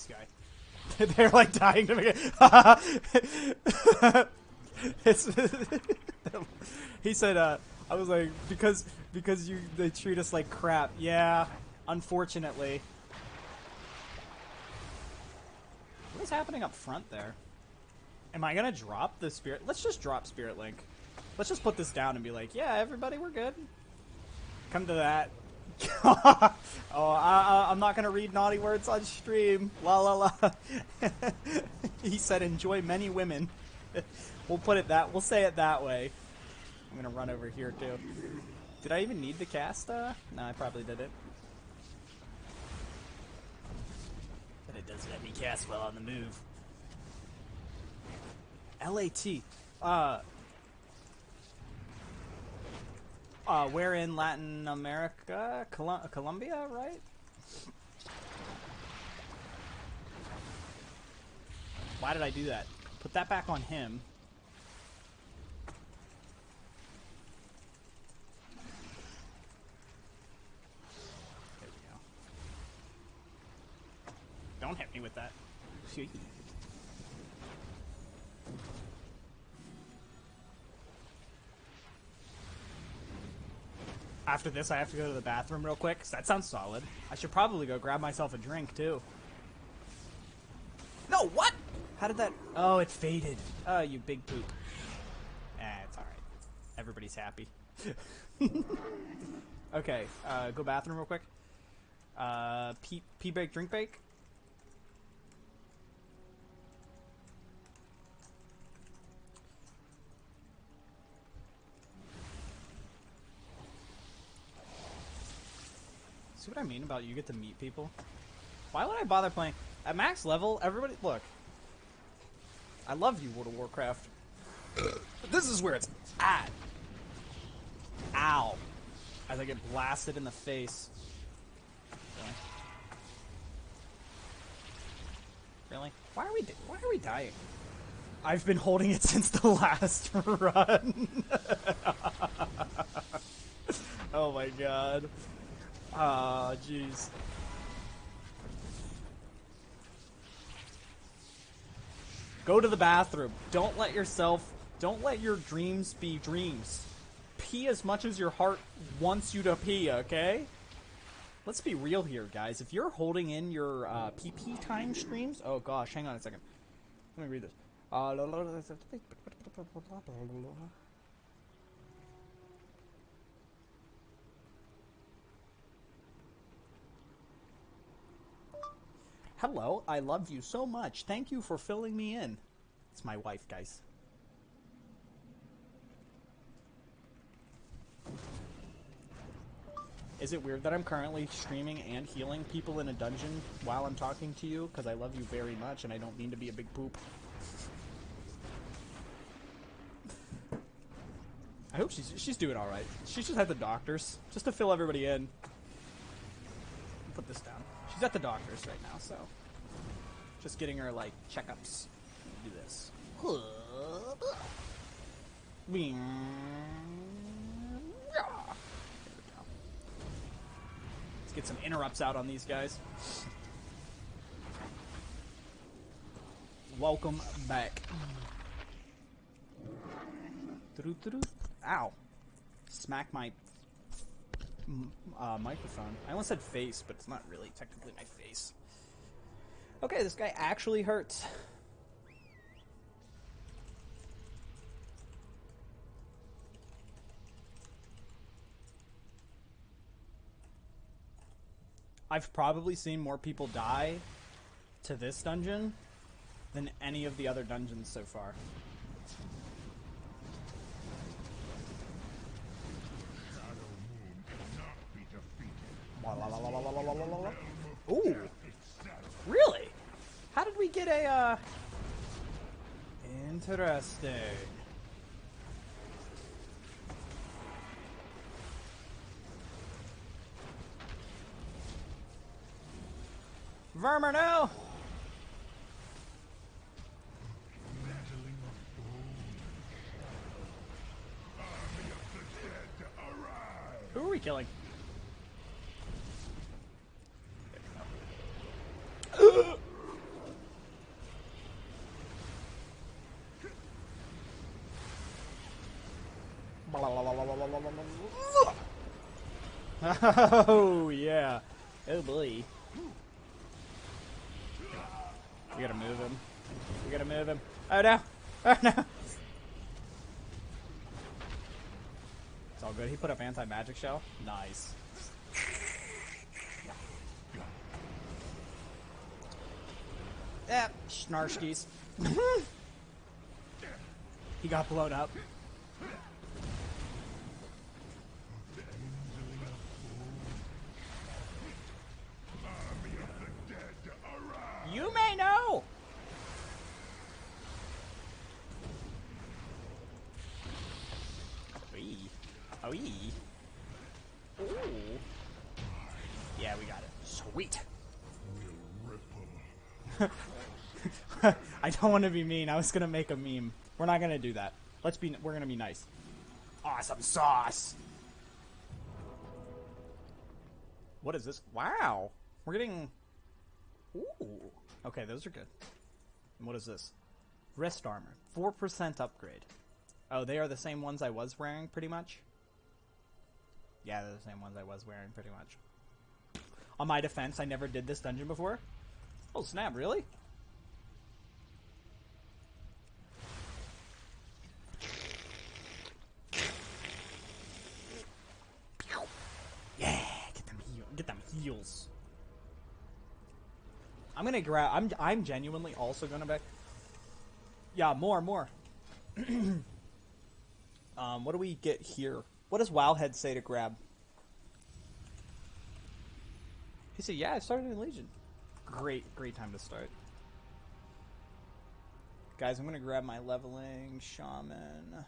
Guy. They're like dying to make it. He said, I was like, because they treat us like crap. Yeah, unfortunately. What is happening up front there? Am I gonna drop the spirit? Let's just drop Spirit Link. Let's just put this down and be like, yeah, everybody, we're good. Come to that. I'm not gonna read naughty words on stream. La la la. He said, enjoy many women. We'll say it that way. I'm gonna run over here too. Did I even need to cast? No, I probably didn't. But it does let me cast while on the move. LAT. We're in Latin America, Colombia, right? Why did I do that? Put that back on him. There we go. Don't hit me with that. After this, I have to go to the bathroom real quick, 'cause that sounds solid. I should probably go grab myself a drink, too. No, what? How did that... Oh, it faded. Oh, you big poop. It's alright. Everybody's happy. Okay, go bathroom real quick. Pee break, drink break. See what I mean about you get to meet people? Why would I bother playing? At max level, everybody... Look. I love you, World of Warcraft. But this is where it's at. Ow. As I get blasted in the face. Really? Why are we dying? I've been holding it since the last run. Oh my god. Ah, jeez. Go to the bathroom. Don't let your dreams be dreams. Pee as much as your heart wants you to pee, okay? Let's be real here, guys. If you're holding in your PP time streams... Oh gosh, hang on a second. Let me read this. Hello, I love you so much. Thank you for filling me in. It's my wife, guys. Is it weird that I'm currently streaming and healing people in a dungeon while I'm talking to you? Because I love you very much and I don't mean to be a big poop. I hope she's doing alright. She just had the doctors, just to fill everybody in. Put this down. She's at the doctor's right now, so just getting her like checkups. Do this. Let's get some interrupts out on these guys. Welcome back. Ow! Smack my microphone. I almost said face, but it's not really technically my face. Okay, this guy actually hurts. I've probably seen more people die to this dungeon than any of the other dungeons so far. Ooh. Really? How did we get a, Interesting. Vermer, no! Who are we killing? Oh, yeah. Oh, boy. We gotta move him. We gotta move him. Oh, no. It's all good. He put up anti-magic shell. Nice. Snarskies. He got blown up. You may know. Oh, ooh. Yeah, we got it. Sweet. I don't want to be mean. I was gonna make a meme. We're not gonna do that. We're gonna be nice. Awesome sauce. What is this? Wow. We're getting... Ooh. Okay, those are good. And what is this? Wrist armor. 4% upgrade. Oh, they are the same ones I was wearing, pretty much? Yeah, they're the same ones I was wearing, pretty much. On my defense, I never did this dungeon before. Oh, snap, really? Yeah, get them heals. I'm gonna grab. I'm genuinely also gonna back. Yeah, more. What do we get here? What does Wowhead say to grab? He said, "Yeah, I started in Legion." Great time to start. Guys, I'm gonna grab my leveling Shaman.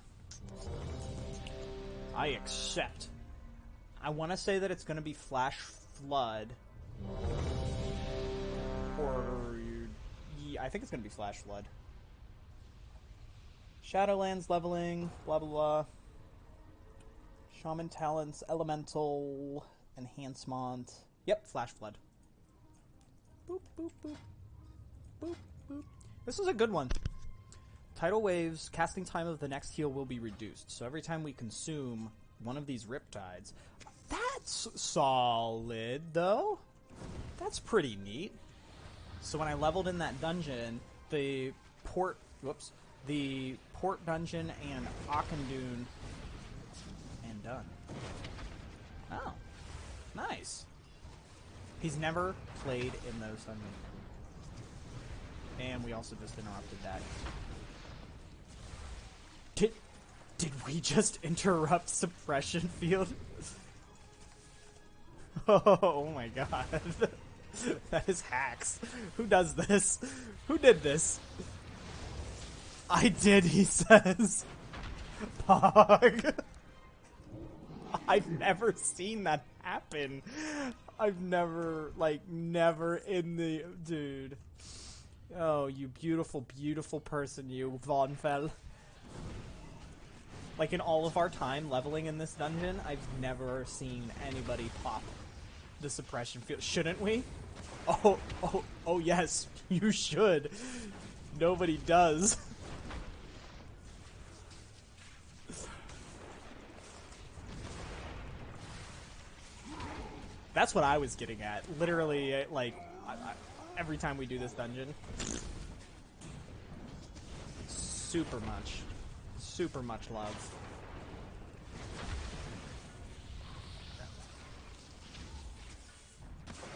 I accept. I want to say that it's gonna be Flash Flood. Or... yeah, I think it's gonna be Flash Flood. Shadowlands leveling, blah blah blah. Shaman talents, elemental, enhancement. Yep, Flash Flood. Boop, boop, boop. Boop, boop. This is a good one. Tidal waves, casting time of the next heal will be reduced. So every time we consume one of these Riptides... That's solid, though. That's pretty neat. So when I leveled in that dungeon, the port dungeon and Akandun, and done. Oh, nice. He's never played in those dungeons. And we also just interrupted that. Did we just interrupt suppression field? Oh my god. That is hacks. Who does this? Who did this? I did, he says. Pog. I've never seen that happen. I've never, never in the... Dude. Oh, you beautiful, beautiful person, you, Von Fell. Like, in all of our time leveling in this dungeon, I've never seen anybody pop the suppression field. Shouldn't we? Oh, yes, you should. Nobody does. That's what I was getting at. Literally, every time we do this dungeon. Super much love.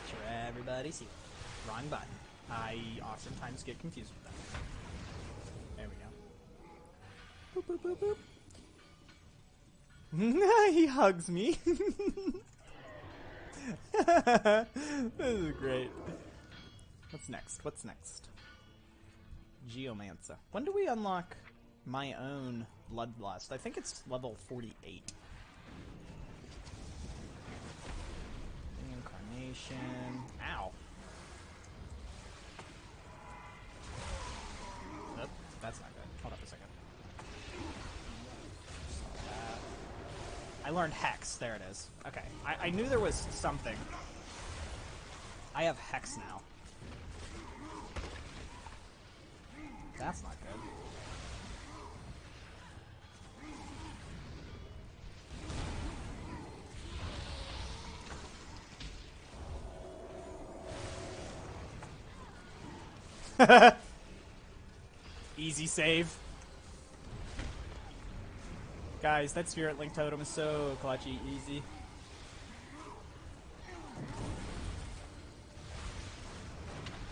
Sure, everybody see. Wrong button. I oftentimes get confused with that. There we go. Boop, boop, boop, boop. He hugs me. This is great. What's next? Geomancer. When do we unlock my own Bloodlust? I think it's level 48. Incarnation. Ow. Nope, that's not good. Hold up a second. Saw that. I learned Hex. There it is. Okay. I knew there was something. I have Hex now. That's not good. Easy save. Guys, that Spirit Link totem is so clutchy, easy.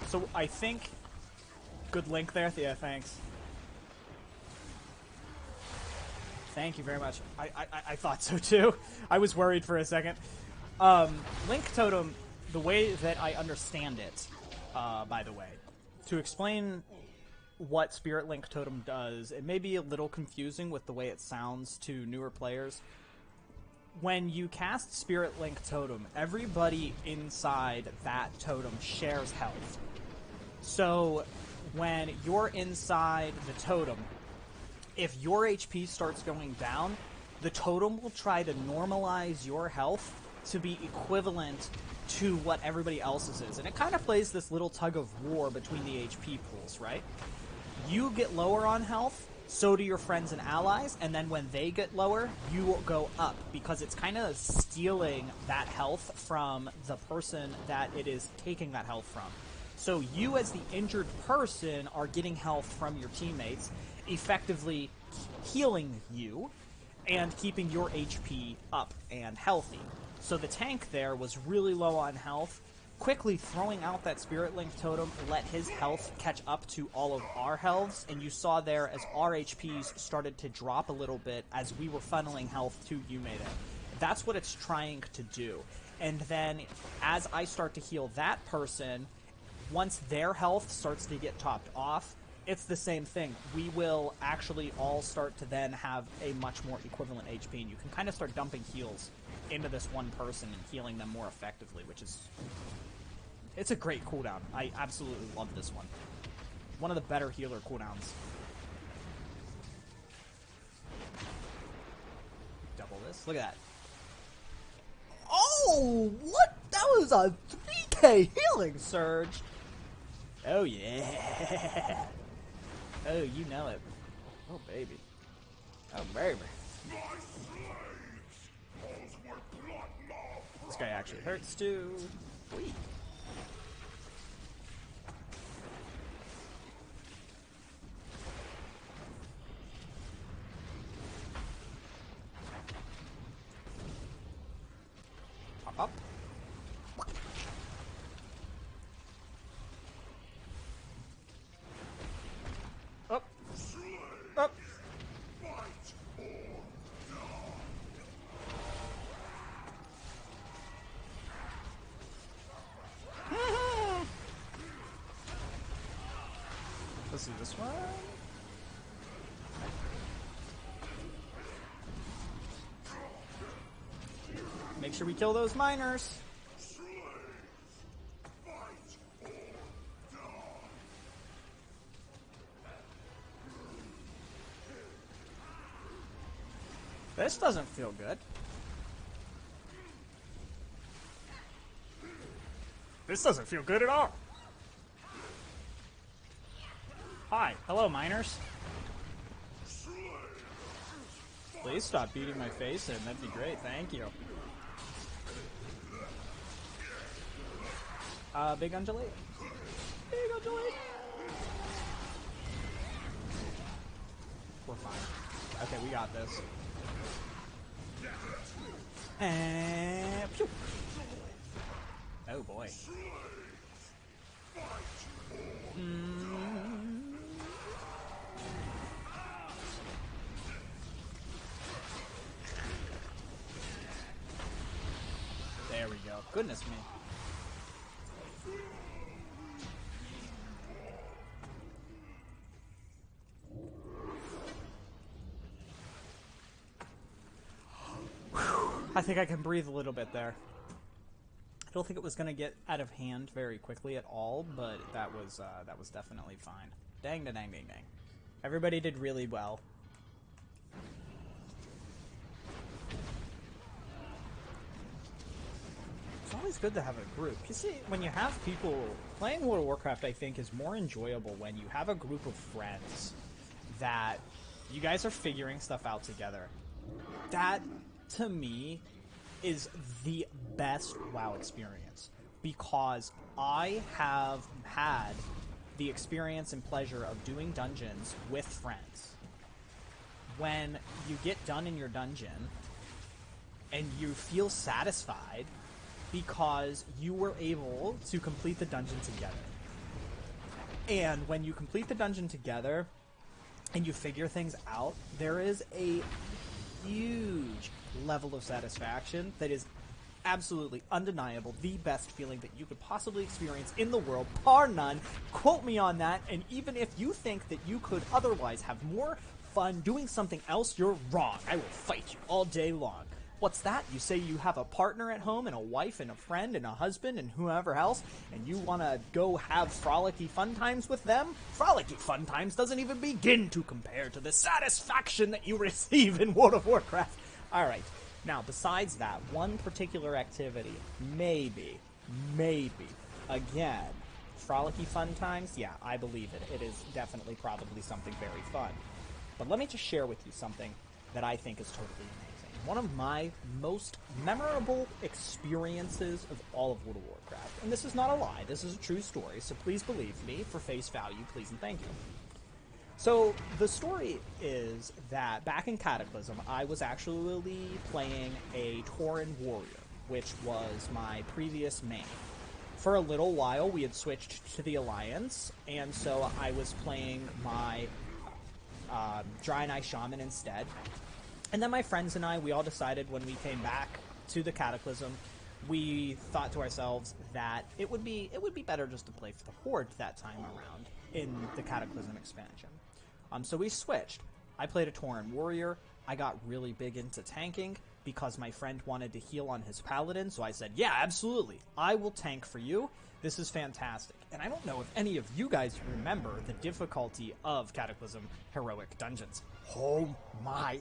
So I think... Good link there? Yeah, thanks. Thank you very much. I thought so too. I was worried for a second. Link totem, the way that I understand it, by the way, to explain what Spirit Link totem does, it may be a little confusing with the way it sounds to newer players. When you cast Spirit Link totem, everybody inside that totem shares health. So when you're inside the totem, if your HP starts going down, the totem will try to normalize your health to be equivalent to what everybody else's is. And it kind of plays this little tug of war between the HP pools, right? You get lower on health, so do your friends and allies, and then when they get lower, you will go up, because it's kind of stealing that health from the person that it is taking that health from. So you, as the injured person, are getting health from your teammates, effectively healing you and keeping your HP up and healthy. So the tank there was really low on health. Quickly throwing out that Spirit Link totem let his health catch up to all of our healths, and you saw there as our HPs started to drop a little bit as we were funneling health to Yumeda. That's what it's trying to do. And then as I start to heal that person, once their health starts to get topped off, it's the same thing. We will actually all start to then have a much more equivalent HP, and you can kind of start dumping heals into this one person and healing them more effectively, which is... It's a great cooldown. I absolutely love this one. One of the better healer cooldowns. Double this. Look at that. Oh, what? That was a 3k healing surge. Oh, yeah. Oh, you know it. Oh, baby. Oh, baby. This guy actually hurts, too. Whee. Pop up. Up. Up. Let's do this one. Make sure we kill those miners. This doesn't feel good. This doesn't feel good at all. Hi. Hello, miners. Please stop beating my face in. That'd be great. Thank you. Big undulate. Big undulate. We're fine. Okay, we got this. And pew. Oh boy. There we go. Goodness me. I think I can breathe a little bit there. I don't think it was going to get out of hand very quickly at all, but that was definitely fine. Dang, dang, dang, dang, dang. Everybody did really well. It's always good to have a group. You see, when you have people... Playing World of Warcraft, I think, is more enjoyable when you have a group of friends that you guys are figuring stuff out together. That... to me, is the best WoW experience, because I have had the experience and pleasure of doing dungeons with friends. when you get done in your dungeon and you feel satisfied because you were able to complete the dungeon together. And when you complete the dungeon together and you figure things out, there is a huge level of satisfaction that is absolutely undeniable, the best feeling that you could possibly experience in the world, par none. Quote me on that, and even if you think that you could otherwise have more fun doing something else, you're wrong. I will fight you all day long. What's that? You say you have a partner at home and a wife and a friend and a husband and whoever else, and you want to go have frolicky fun times with them? Frolicky fun times doesn't even begin to compare to the satisfaction that you receive in World of Warcraft. All right. Now, besides that, one particular activity, maybe, again, frolicky fun times, yeah, I believe it. It is definitely probably something very fun. But let me just share with you something that I think is totally amazing. One of my most memorable experiences of all of World of Warcraft, and this is not a lie, this is a true story, so please believe me, for face value, please and thank you. So, the story is that back in Cataclysm, I was actually playing a Tauren warrior, which was my previous main. For a little while, we had switched to the Alliance, and so I was playing my Draenei Shaman instead. And then my friends and I, we all decided when we came back to the Cataclysm, we thought to ourselves that it would be better just to play for the Horde that time around in the Cataclysm expansion. So we switched. I played a Tauren warrior. I got really big into tanking because my friend wanted to heal on his paladin, so I said, yeah, absolutely. I will tank for you. This is fantastic. And I don't know if any of you guys remember the difficulty of Cataclysm heroic dungeons. Oh my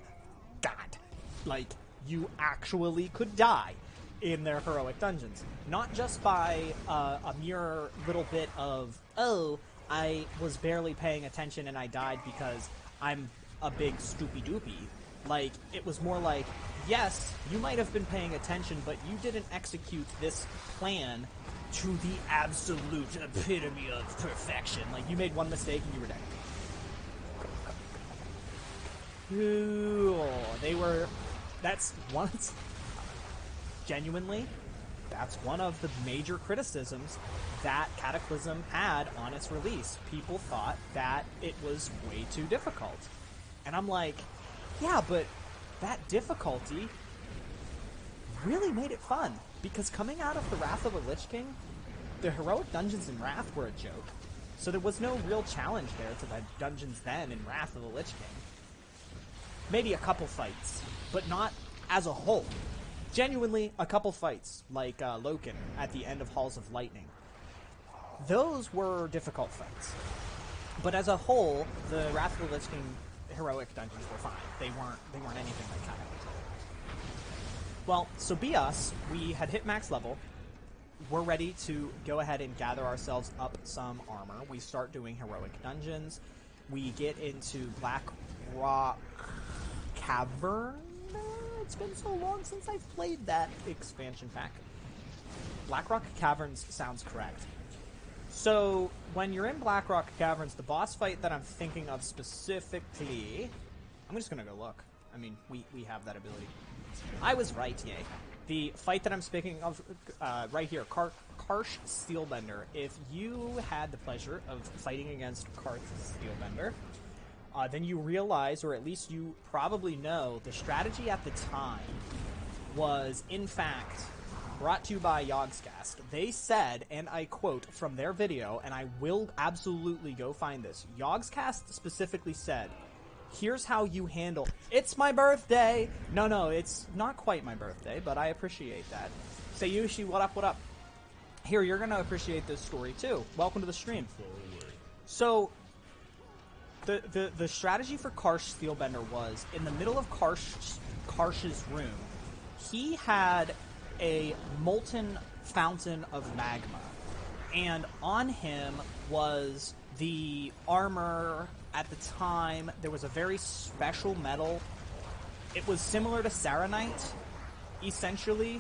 god. Like, you actually could die in their heroic dungeons. Not just by a mere little bit of, oh, I was barely paying attention and I died because I'm a big stoopy-doopy. Like, it was more like, yes, you might have been paying attention, but you didn't execute this plan to the absolute epitome of perfection. Like, you made one mistake and you were dead. Ooh, that's once... Genuinely, that's one of the major criticisms that Cataclysm had on its release. People thought that it was way too difficult. And I'm like, yeah, but that difficulty really made it fun. Because coming out of the Wrath of the Lich King, the heroic dungeons in Wrath were a joke. So there was no real challenge there to the dungeons then in Wrath of the Lich King. Maybe a couple fights, but not as a whole. Genuinely, a couple fights, like Loken at the end of Halls of Lightning. Those were difficult fights. But as a whole, the Wrath of the Lich King heroic dungeons were fine. They weren't anything like Cataclysm. Well, so be us. We had hit max level. We're ready to go ahead and gather ourselves up some armor. We start doing heroic dungeons. We get into Black Rock Cavern. It's been so long since I've played that expansion pack. Blackrock Caverns sounds correct. So, when you're in Blackrock Caverns, the boss fight that I'm thinking of specifically... I'm just gonna go look. I mean, we have that ability. I was right, yay. The fight that I'm speaking of right here, Karsh Steelbender. If you had the pleasure of fighting against Karsh Steelbender... then you realize, or at least you probably know, the strategy at the time was, in fact, brought to you by Yogscast. They said, and I quote from their video, and I will absolutely go find this, Yogscast specifically said, here's how you handle... It's my birthday! No, it's not quite my birthday, but I appreciate that. Sayushi, what up, what up? Here, you're gonna appreciate this story, too. Welcome to the stream. So... The strategy for Karsh Steelbender was, in the middle of Karsh's room, he had a molten fountain of magma. And on him was the armor at the time. There was a very special metal. It was similar to Saronite, essentially.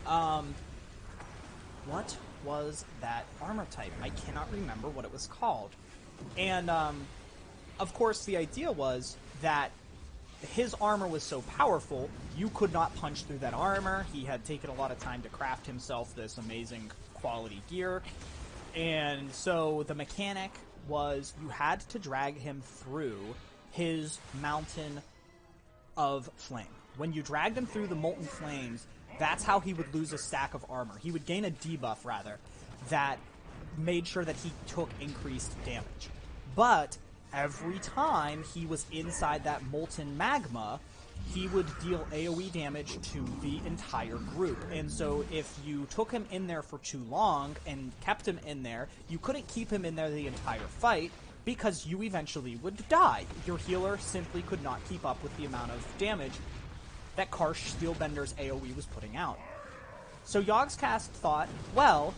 What was that armor type? I cannot remember what it was called. And, of course, the idea was that his armor was so powerful, you could not punch through that armor. He had taken a lot of time to craft himself this amazing quality gear. And so the mechanic was you had to drag him through his mountain of flame. When you dragged him through the molten flames, that's how he would lose a stack of armor. He would gain a debuff, rather, that made sure that he took increased damage. But every time he was inside that molten magma, he would deal AoE damage to the entire group. And so if you took him in there for too long and kept him in there, you couldn't keep him in there the entire fight because you eventually would die. Your healer simply could not keep up with the amount of damage that Karsh Steelbender's AoE was putting out. So Yogscast thought, well,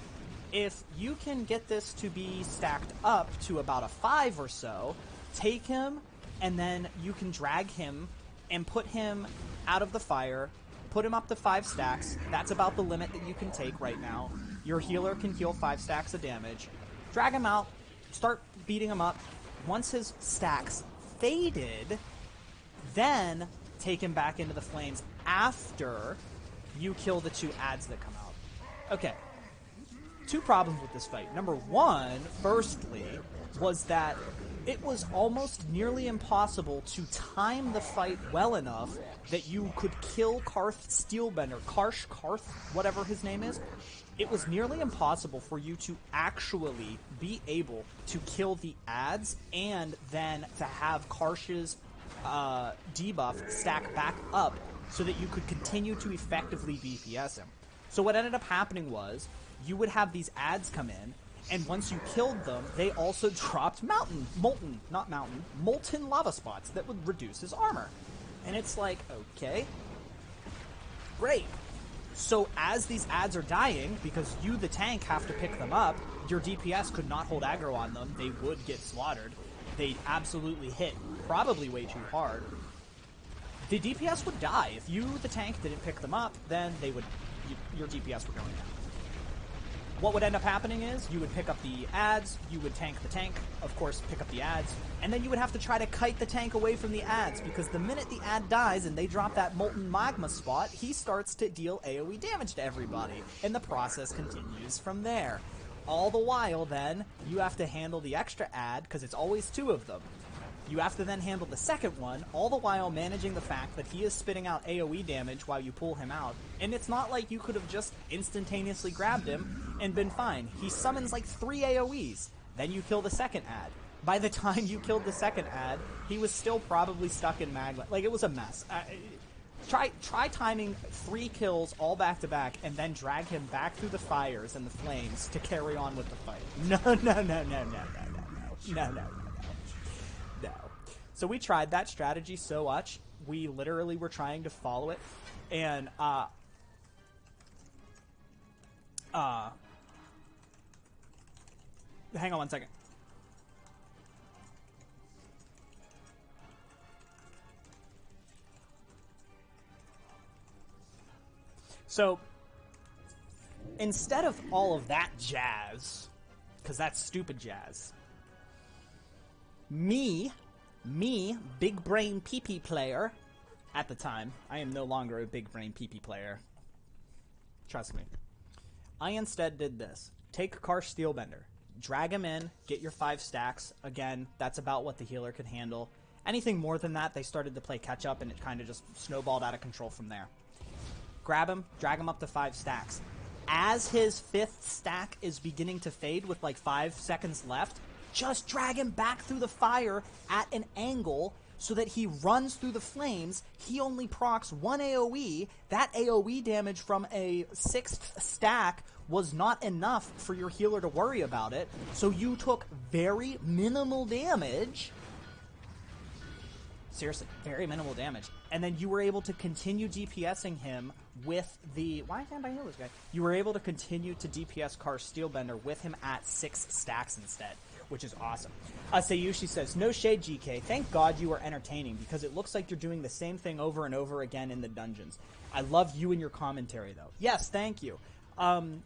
if you can get this to be stacked up to about a 5 or so, take him, and then you can drag him and put him out of the fire, put him up to 5 stacks. That's about the limit that you can take right now. Your healer can heal 5 stacks of damage. Drag him out, start beating him up. Once his stacks faded, then take him back into the flames after you kill the 2 adds that come out. Okay. 2 problems with this fight. Number 1, firstly, was that it was almost nearly impossible to time the fight well enough that you could kill Karth Steelbender, Karsh, whatever his name is. It was nearly impossible for you to actually be able to kill the adds and then to have Karsh's debuff stack back up so that you could continue to effectively DPS him. So what ended up happening was you would have these adds come in, and once you killed them, they also dropped molten lava spots that would reduce his armor. And it's like, okay, great. So as these adds are dying, because you, the tank, have to pick them up, your DPS could not hold aggro on them. They would get slaughtered. They absolutely hit probably way too hard. The DPS would die. If you, the tank, didn't pick them up, then they would, your DPS were going down. What would end up happening is you would pick up the adds, you would tank the tank, of course pick up the adds, and then you would have to try to kite the tank away from the adds, because the minute the add dies and they drop that molten magma spot, he starts to deal AoE damage to everybody, and the process continues from there. All the while, then, you have to handle the extra add, because it's always 2 of them. You have to then handle the second one, all the while managing the fact that he is spitting out AoE damage while you pull him out. And it's not like you could have just instantaneously grabbed him and been fine. He summons like 3 AoEs. Then you kill the second ad. By the time you killed the second ad, he was still probably stuck in magma. Like, it was a mess. Try timing 3 kills all back to back and then drag him back through the fires and the flames to carry on with the fight. No. So we tried that strategy so much, we literally were trying to follow it, and, hang on one second. So, instead of all of that jazz, because that's stupid jazz, me, big brain PP player, at the time, I am no longer a big brain PP player. Trust me. I instead did this. Take Karsh Steelbender, drag him in, get your 5 stacks. Again, that's about what the healer could handle. Anything more than that, they started to play catch up, and it kind of just snowballed out of control from there. Grab him, drag him up to 5 stacks. As his 5th stack is beginning to fade with like 5 seconds left, just drag him back through the fire at an angle so that he runs through the flames. He only procs 1 AoE. That AoE damage from a 6th stack was not enough for your healer to worry about it, so you took very minimal damage. Seriously, very minimal damage. And then you were able to continue DPSing him with the... Why can't I heal this guy? You were able to continue to DPS Karsh Steelbender with him at 6 stacks instead, which is awesome. Sayushi says, no shade, GK. Thank God you are entertaining, because it looks like you're doing the same thing over and over again in the dungeons. I love you and your commentary, though. Yes, thank you. And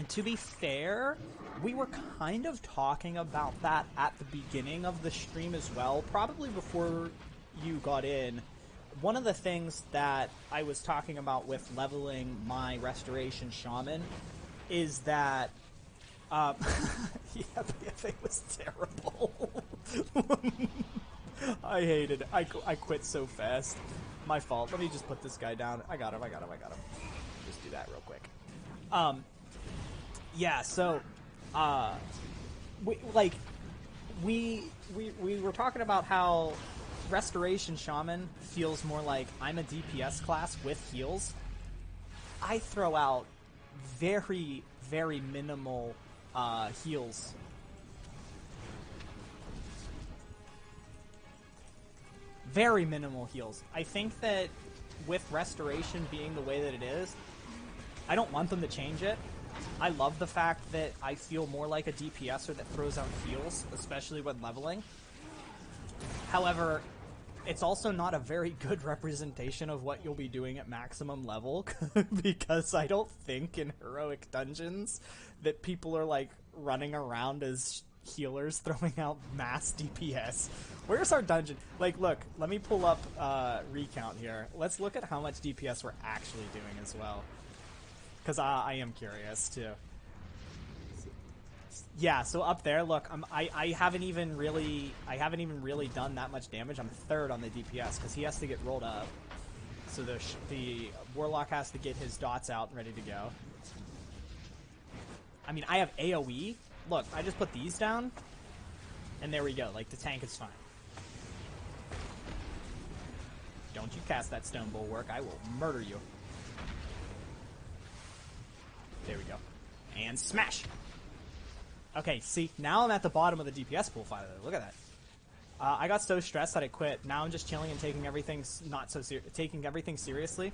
to be fair, we were kind of talking about that at the beginning of the stream as well, probably before you got in, one of the things that I was talking about with leveling my Restoration Shaman is that yeah, it was terrible. I hated it. I quit so fast. My fault. Let me just put this guy down. I got him. Just do that real quick. Yeah, so we were talking about how Restoration Shaman feels more like I'm a DPS class with heals. I throw out very, very minimal heals. Very minimal heals. I think that with Restoration being the way that it is, I don't want them to change it. I love the fact that I feel more like a DPSer that throws out heals, especially when leveling. However, it's also not a very good representation of what you'll be doing at maximum level, because I don't think in heroic dungeons that people are like running around as healers throwing out mass DPS. Where's our dungeon? Like, look, let me pull up recount here. Let's look at how much DPS we're actually doing as well, because I am curious too. Yeah, so up there, look, I haven't even really done that much damage. I'm third on the DPS because he has to get rolled up. So the Warlock has to get his dots out ready to go. I mean, I have AoE. Look, I just put these down, and there we go. Like, the tank is fine. Don't you cast that stone bulwark. I will murder you. There we go. And smash! Okay, see, now I'm at the bottom of the DPS pool finally. Look at that. I got so stressed that I quit. Now I'm just chilling and taking everything seriously.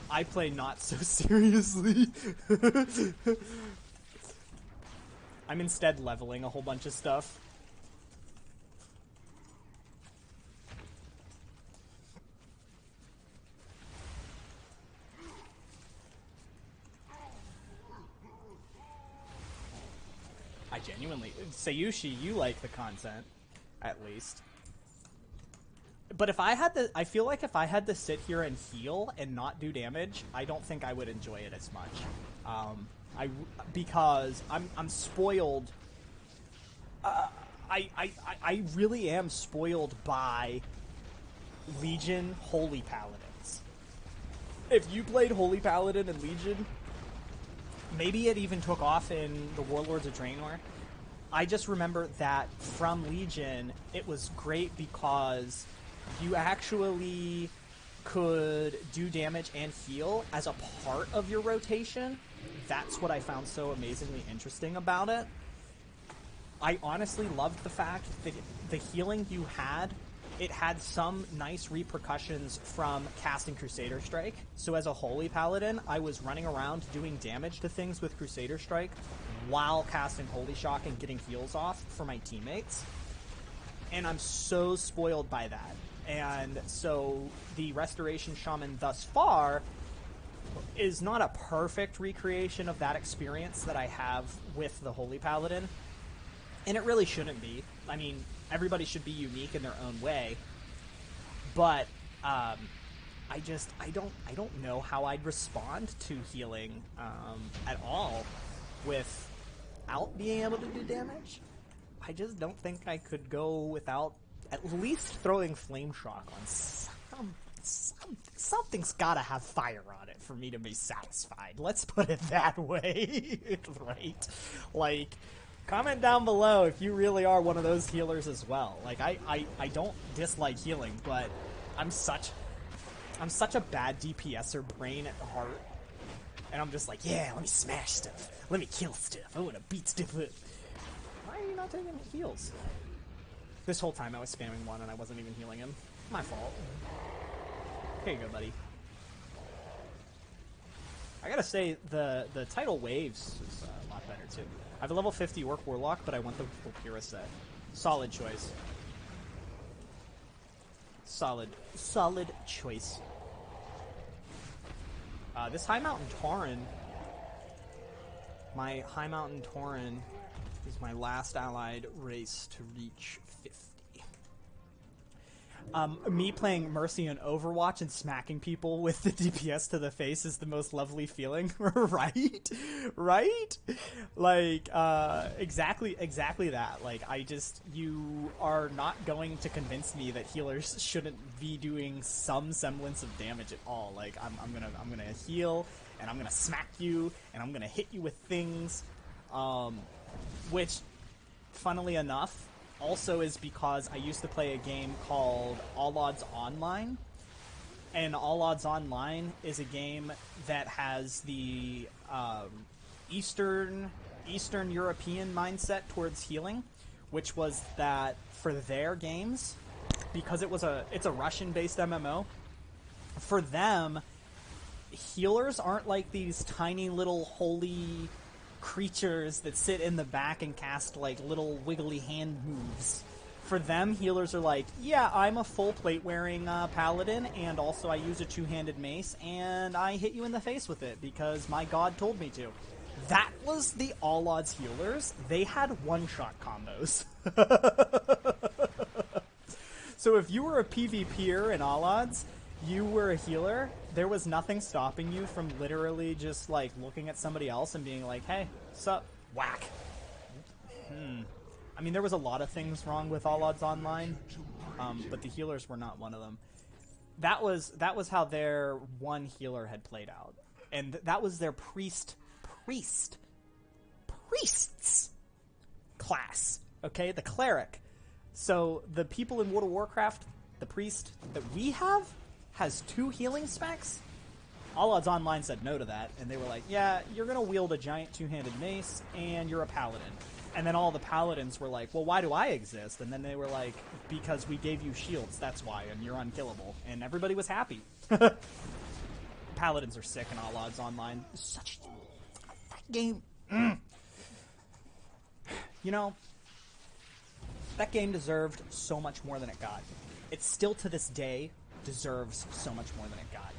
I play not so seriously. I'm instead leveling a whole bunch of stuff. I genuinely... Sayushi, you like the content, at least. But if I had to... I feel like if I had to sit here and heal and not do damage, I don't think I would enjoy it as much. Because I'm spoiled... I really am spoiled by Legion Holy Paladins. If you played Holy Paladin and Legion... Maybe it even took off in the Warlords of Draenor. I just remember that from Legion, it was great because you actually could do damage and heal as a part of your rotation. That's what I found so amazingly interesting about it. I honestly loved the fact that the healing you had, it had some nice repercussions from casting Crusader Strike. So as a Holy Paladin, I was running around doing damage to things with Crusader Strike while casting Holy Shock and getting heals off for my teammates. And I'm so spoiled by that. And so the Restoration Shaman thus far is not a perfect recreation of that experience that I have with the Holy Paladin. And it really shouldn't be. I mean, everybody should be unique in their own way, but I don't know how I'd respond to healing at all without being able to do damage. I just don't think I could go without at least throwing Flame Shock on something's gotta have fire on it for me to be satisfied. Let's put it that way, right? Like, comment down below if you really are one of those healers as well. Like, I don't dislike healing, but I'm such a bad DPSer brain at heart. And I'm just like, yeah, let me smash stuff. Let me kill stuff. I want to beat stuff up. Why are you not taking heals? This whole time I was spamming one and I wasn't even healing him. My fault. Here you go, buddy. I gotta say, the Tidal Waves is a lot better, too. I have a level 50 Orc Warlock, but I want the Pura set. Solid choice. Solid choice. This High Mountain Tauren... My High Mountain Tauren is my last allied race to reach 50. Me playing Mercy in Overwatch and smacking people with the DPS to the face is the most lovely feeling, right? Right? Like, exactly that. Like, you are not going to convince me that healers shouldn't be doing some semblance of damage at all. Like, I'm gonna heal, and I'm gonna smack you, and I'm gonna hit you with things, which, funnily enough, also is because I used to play a game called All Odds Online, and All Odds Online is a game that has the Eastern European mindset towards healing, which was that for their games, because it's a Russian-based MMO, for them, healers aren't like these tiny little holy creatures that sit in the back and cast like little wiggly hand moves. For them, healers are like, yeah, I'm a full plate wearing paladin, and also I use a two-handed mace, and I hit you in the face with it because my god told me to. That was the All Odds healers. They had one-shot combos. So if you were a PvPer in All Odds, you were a healer, there was nothing stopping you from literally just, like, looking at somebody else and being like, hey, sup, whack. I mean, there was a lot of things wrong with All Odds Online, but the healers were not one of them. That was how their one healer had played out. And that was their priests class, okay? The cleric. So the people in World of Warcraft, the priest that we have, has 2 healing specs. All Odds Online said no to that, and they were like, yeah, you're going to wield a giant two-handed mace, and you're a paladin. And then all the paladins were like, well, why do I exist? And then they were like, because we gave you shields, that's why, and you're unkillable. And everybody was happy. Paladins are sick in All Odds Online. Such that game. You know, that game deserved so much more than it got. It still, to this day, deserves so much more than it got.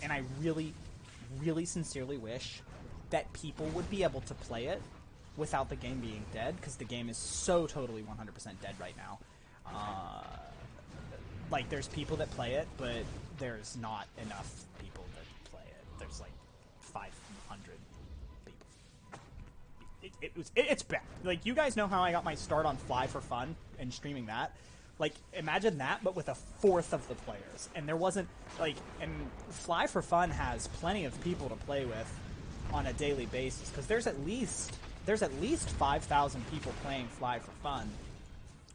And I really, really sincerely wish that people would be able to play it without the game being dead, because the game is so totally 100% dead right now. Like, there's people that play it, but there's not enough people that play it. There's like 500 people. It's bad. Like, you guys know how I got my start on Fly for Fun and streaming that? Like, imagine that, but with a fourth of the players. And there wasn't, like, and Fly for Fun has plenty of people to play with on a daily basis, because there's at least 5,000 people playing Fly for Fun.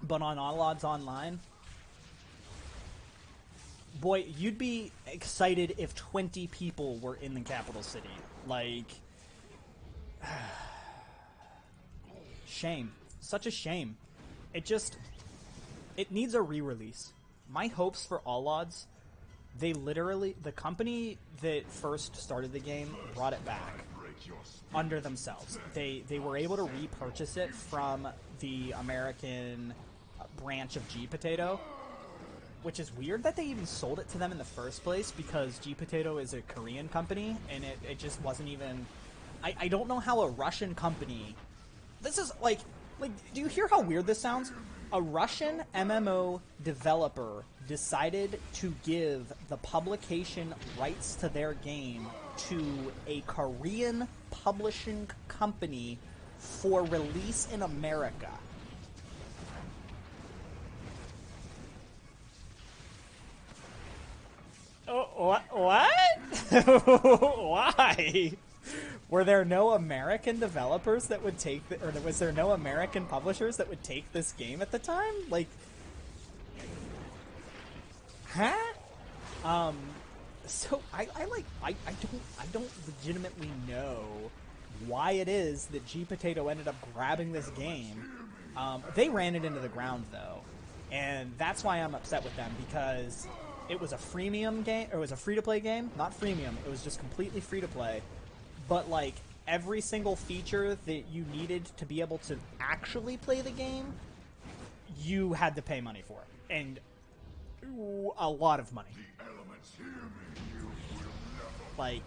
But on All Odds Online, boy, you'd be excited if 20 people were in the capital city. Like, shame. Such a shame. It needs a re-release. My hopes for All Odds, the company that first started the game brought it back under themselves. They were able to repurchase it from the American branch of G Potato, which is weird that they even sold it to them in the first place, because G Potato is a Korean company, and it just wasn't even... I don't know how a Russian company... This is like, do you hear how weird this sounds? A Russian MMO developer decided to give the publication rights to their game to a Korean publishing company for release in America. Oh, what? Why? Were there no American developers that would take or was there no American publishers that would take this game at the time? Like, huh? So I don't legitimately know why it is that G Potato ended up grabbing this game. They ran it into the ground though, and that's why I'm upset with them, because it was a freemium game, or it was a free-to-play game, not freemium. It was just completely free-to-play. But, like, every single feature that you needed to be able to actually play the game, you had to pay money for it. And a lot of money. Like,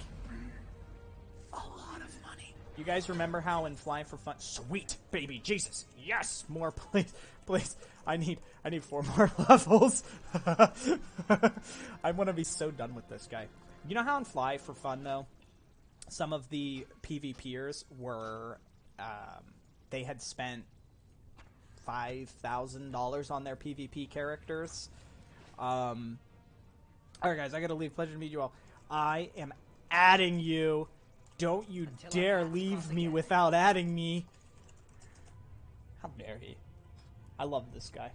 a lot of money. You guys remember how in Fly for Fun... Sweet, baby, Jesus! Yes, more, please, please. I need 4 more levels. I want to be so done with this guy. You know how in Fly for fun though, some of the PvPers were, they had spent $5,000 on their PvP characters. All right, guys, I gotta leave. Pleasure to meet you all. I am adding you. Don't you dare leave me without adding me. How dare he? I love this guy.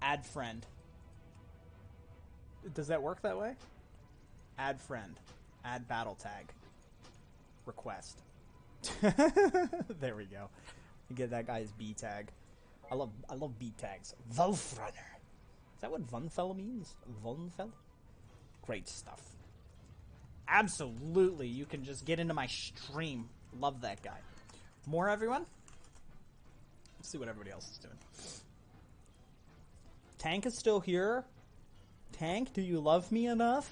Add friend. Does that work that way? Add friend. Add battle tag. Request. There we go. Get that guy's B tag. I love B tags. Wolfrunner. Is that what Vunfell means? Vunfell? Great stuff. Absolutely, you can just get into my stream. Love that guy. More, everyone? Let's see what everybody else is doing. Tank is still here. Tank, do you love me enough?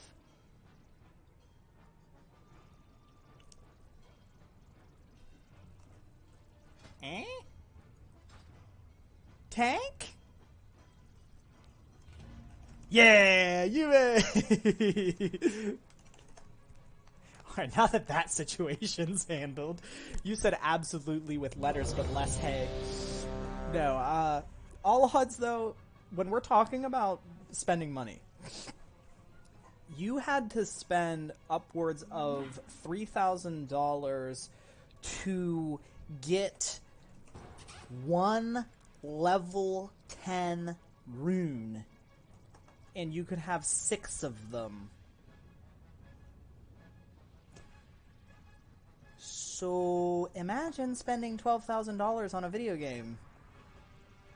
Eh? Tank? Yeah, you Alright, now that that situation's handled, you said absolutely with letters, but less hay. No, all odds though, when we're talking about spending money, you had to spend upwards of $3,000 to get one level 10 rune, and you could have 6 of them. So imagine spending $12,000 on a video game,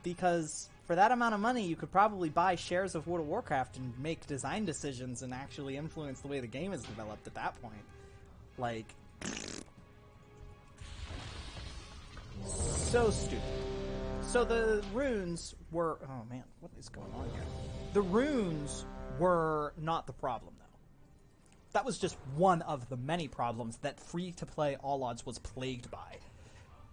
because for that amount of money you could probably buy shares of World of Warcraft and make design decisions and actually influence the way the game is developed at that point. Like, so stupid. So the runes were... Oh man, what is going on here? The runes were not the problem, though. That was just one of the many problems that free-to-play All Odds was plagued by.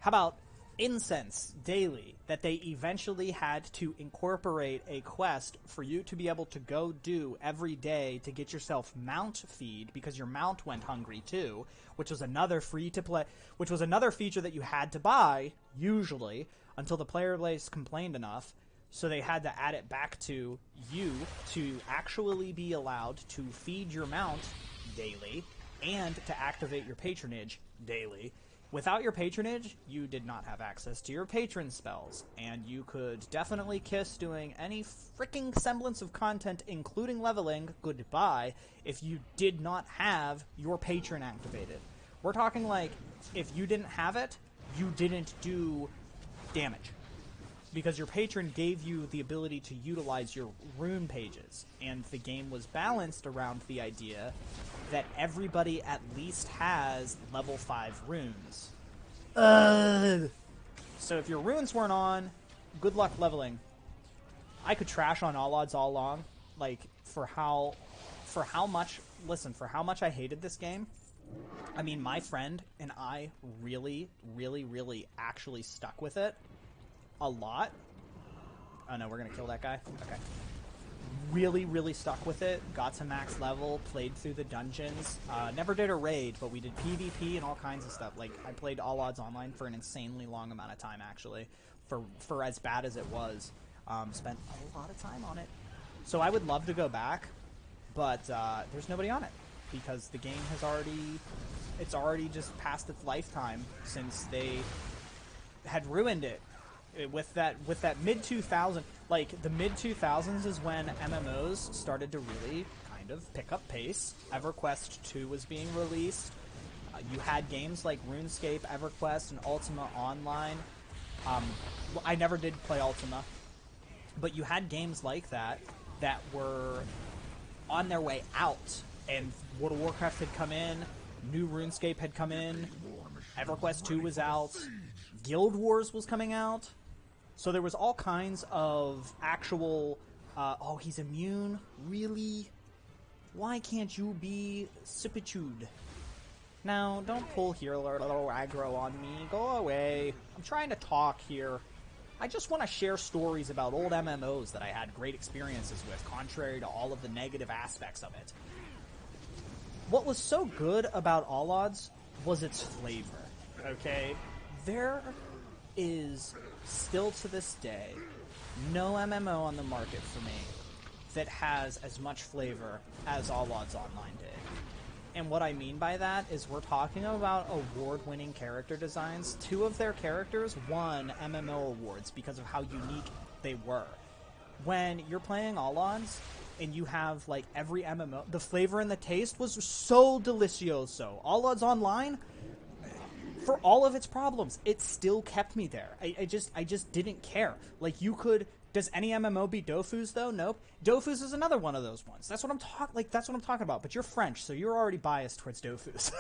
How about incense daily, that they eventually had to incorporate a quest for you to be able to go do every day to get yourself mount feed, because your mount went hungry too, which was another free-to-play... which was another feature that you had to buy, usually, until the player base complained enough, so they had to add it back to you to actually be allowed to feed your mount daily and to activate your patronage daily. Without your patronage, you did not have access to your patron spells, and you could definitely kiss doing any freaking semblance of content, including leveling, goodbye, if you did not have your patron activated. We're talking like, if you didn't have it, you didn't do damage, because your patron gave you the ability to utilize your rune pages, and the game was balanced around the idea that everybody at least has level 5 runes. So if your runes weren't on, good luck leveling. I could trash on All Odds all along, like, for how much I hated this game. I mean, my friend and I really, really, really actually stuck with it a lot. Oh no, we're gonna kill that guy? Okay. Really, really stuck with it. Got to max level, played through the dungeons. Never did a raid, but we did PvP and all kinds of stuff. Like, I played All Odds Online for an insanely long amount of time, actually. For as bad as it was. Spent a lot of time on it. So I would love to go back, but there's nobody on it. Because the game has it's already just past its lifetime since they had ruined it. With that mid-2000s, like, the mid-2000s is when MMOs started to really kind of pick up pace. EverQuest 2 was being released. You had games like RuneScape, EverQuest, and Ultima Online. I never did play Ultima, but you had games like that that were on their way out, and World of Warcraft had come in, new RuneScape had come in, EverQuest 2 was out, Guild Wars was coming out. So there was all kinds of actual, oh, he's immune? Really? Why can't you be Sipitude? No, don't pull here, little aggro on me. Go away. I'm trying to talk here. I just want to share stories about old MMOs that I had great experiences with, contrary to all of the negative aspects of it. What was so good about All Odds was its flavor, okay? There is, still to this day, no MMO on the market for me that has as much flavor as All Odds Online did. And what I mean by that is we're talking about award-winning character designs. 2 of their characters won MMO awards because of how unique they were. When you're playing All Odds and you have like every MMO, the flavor and the taste was so delicioso. All Odds Online, for all of its problems, it still kept me there. I just didn't care. Like, you could... Does any MMO beat Dofus though? Nope. Dofus is another one of those ones. That's what I'm talking about. But you're French, so you're already biased towards Dofus.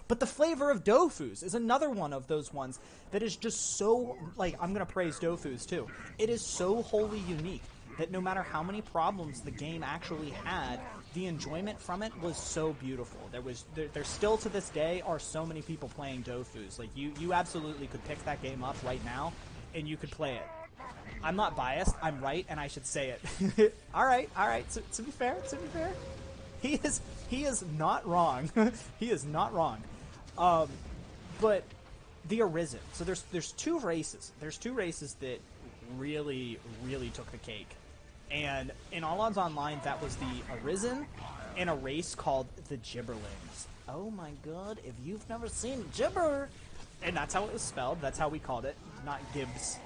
But the flavor of Dofus is another one of those ones that is just so, like, I'm gonna praise Dofus too. It is so wholly unique that no matter how many problems the game actually had, the enjoyment from it was so beautiful. There still to this day are so many people playing Dofus. Like, you absolutely could pick that game up right now and you could play it. I'm not biased. I'm right, and I should say it. all right. So, to be fair, he is not wrong. He is not wrong. But the Arisen. So there's 2 races. There's 2 races that really took the cake. And in All Odds Online, that was the Arisen and a race called the Gibberlings. Oh my god! If you've never seen Gibber. And that's how it was spelled. That's how we called it, not Gibbs.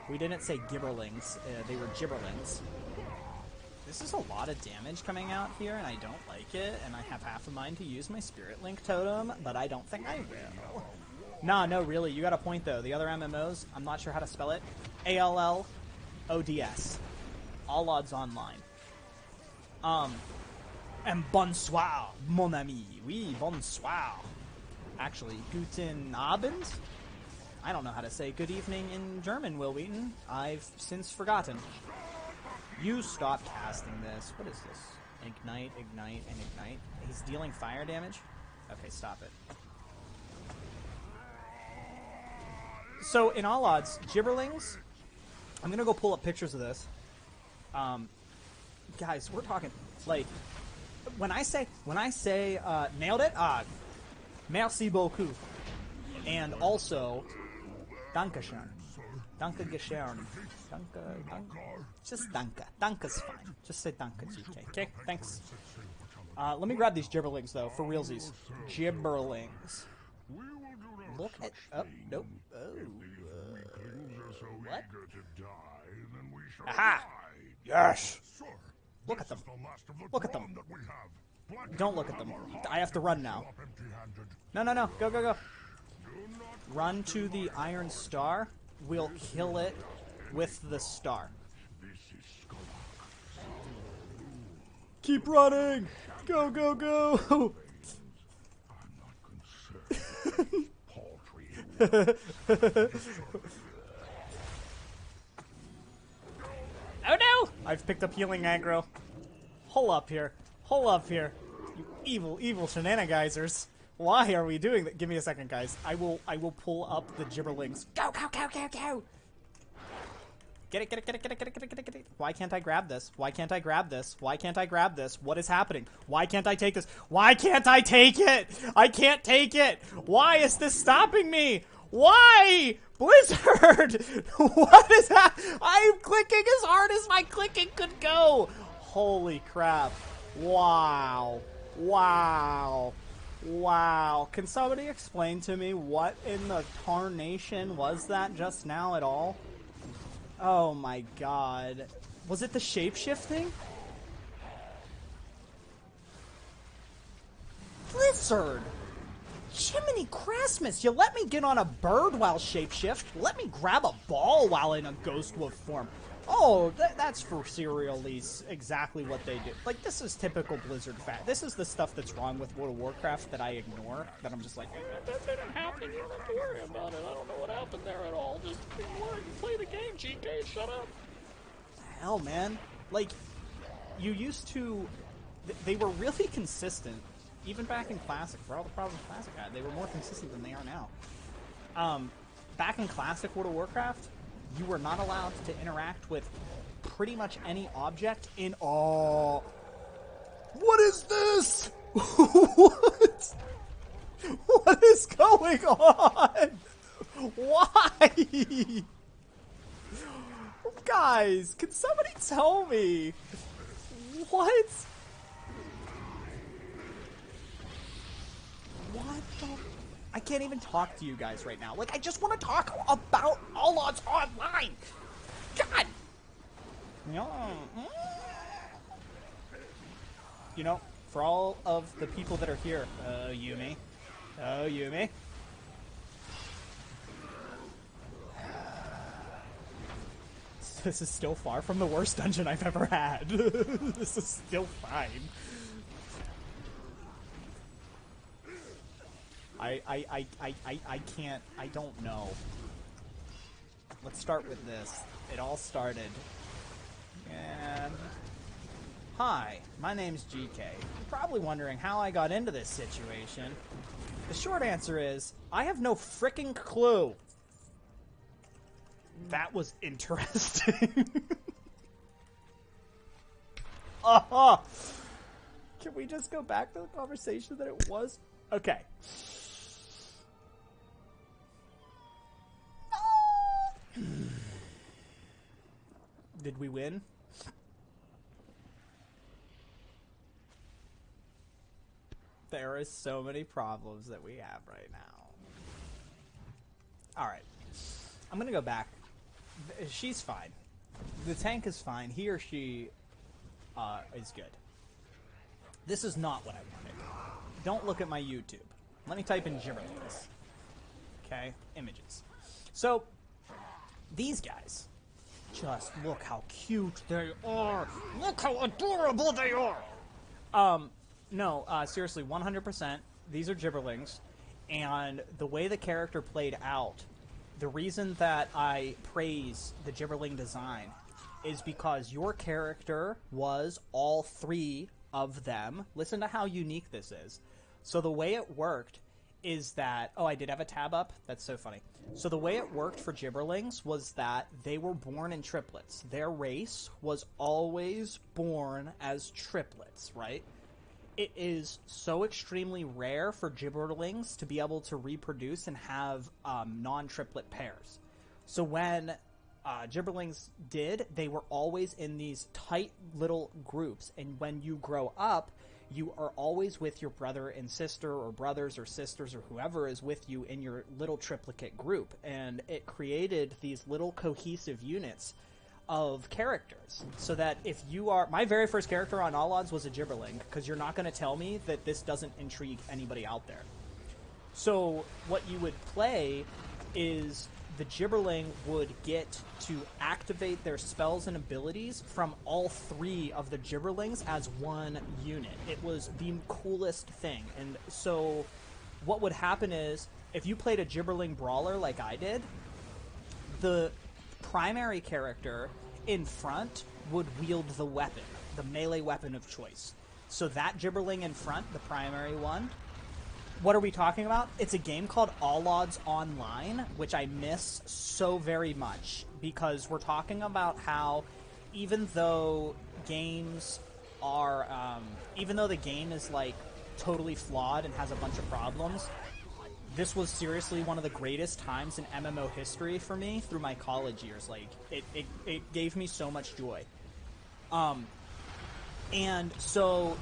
We didn't say Gibberlings. They were Gibberlings. This is a lot of damage coming out here, and I don't like it. And I have half a mind to use my Spirit Link Totem, but I don't think I will. Nah, no, really. You got a point, though. The other MMOs, I'm not sure how to spell it. ALLODS. All Odds Online. And bonsoir, mon ami. Oui, bonsoir. Actually, guten Abend? I don't know how to say good evening in German, Will Wheaton. I've since forgotten. You stop casting this. What is this? Ignite, ignite, and ignite. He's dealing fire damage? Okay, stop it. So, in All Odds, Gibberlings... I'm gonna go pull up pictures of this. Guys, we're talking, like... When I say, nailed it? Merci beaucoup. And also, Dankeschön. Danke geschehen. Danke. Just danke. Danke's fine. Just say danke, GK. Okay, thanks. Let me grab these Gibberlings, though, for realsies. Gibberlings. Look at... Oh, nope. Oh, what? Aha! Yes! Look at them. Look at them. Don't look at them. I have to run now. No. Go. Run to the Iron Star. We'll kill it with the star. Keep running! Go! Oh no! I've picked up healing aggro. Hold up here. You evil shenanigans. Why are we doing that? Give me a second, guys. I will pull up the Gibberlings. Go! Get it. Why can't I grab this? What is happening? Why can't I take this? Why can't I take it? I can't take it. Why is this stopping me? Why? Blizzard! What is that? I'm clicking as hard as my clicking could go. Holy crap. Wow. Can somebody explain to me what in the tarnation was that just now at all? Oh my god. Was it the shape-shifting? Blizzard! Jiminy Christmas, you let me get on a bird while shape-shift. Let me grab a ball while in a ghost wolf form. Oh, that's for serialese exactly what they do. Like, this is typical Blizzard fat. This is the stuff that's wrong with World of Warcraft that I ignore. That I'm just like, that didn't happen. You don't have to worry about it. I don't know what happened there at all. Just ignore it and play the game, GK. Shut up. Hell, man. Like, you used to... They were really consistent. Even back in Classic, for all the problems Classic had, they were more consistent than they are now. back in Classic World of Warcraft, you were not allowed to interact with pretty much any object in all. What is this? What? What is going on? Why? Guys, can somebody tell me? What? What the? I can't even talk to you guys right now. Like, I just want to talk about All Odds Online. God. You know, for all of the people that are here, oh, Yumi. Oh, Yumi. This is still far from the worst dungeon I've ever had. This is still fine. I can't, I don't know. Let's start with this. It all started. And hi, my name's GK. You're probably wondering how I got into this situation. The short answer is, I have no frickin' clue. That was interesting. Can we just go back to the conversation that it was? Okay. Did we win? There are so many problems that we have right now. Alright. I'm gonna go back. She's fine. The tank is fine. He or she is good. This is not what I wanted. Don't look at my YouTube. Let me type in gibberlings. Okay? Images. So, these guys. Just look how cute they are. Look how adorable they are. No, seriously, 100%. These are gibberlings. And the way the character played out, the reason that I praise the gibberling design is because your character was all three of them. Listen to how unique this is. So the way it worked is that... Oh, I did have a tab up? That's so funny. So the way it worked for gibberlings was that they were born in triplets. Their race was always born as triplets, right? It is so extremely rare for gibberlings to be able to reproduce and have non-triplet pairs. So when gibberlings did, they were always in these tight little groups. And when you grow up, you are always with your brother and sister, or brothers or sisters, or whoever is with you in your little triplicate group. And it created these little cohesive units of characters, so that if you are... My very first character on All Odds was a gibberling, because you're not going to tell me that this doesn't intrigue anybody out there. So what you would play is the gibberling would get to activate their spells and abilities from all three of the gibberlings as one unit. It was the coolest thing. And so what would happen is, if you played a gibberling brawler like I did, the primary character in front would wield the weapon, the melee weapon of choice. So that gibberling in front, the primary one, what are we talking about? It's a game called All Odds Online, which I miss so very much, because we're talking about how even though games are, even though the game is like totally flawed and has a bunch of problems, this was seriously one of the greatest times in MMO history for me through my college years. Like, it gave me so much joy. And so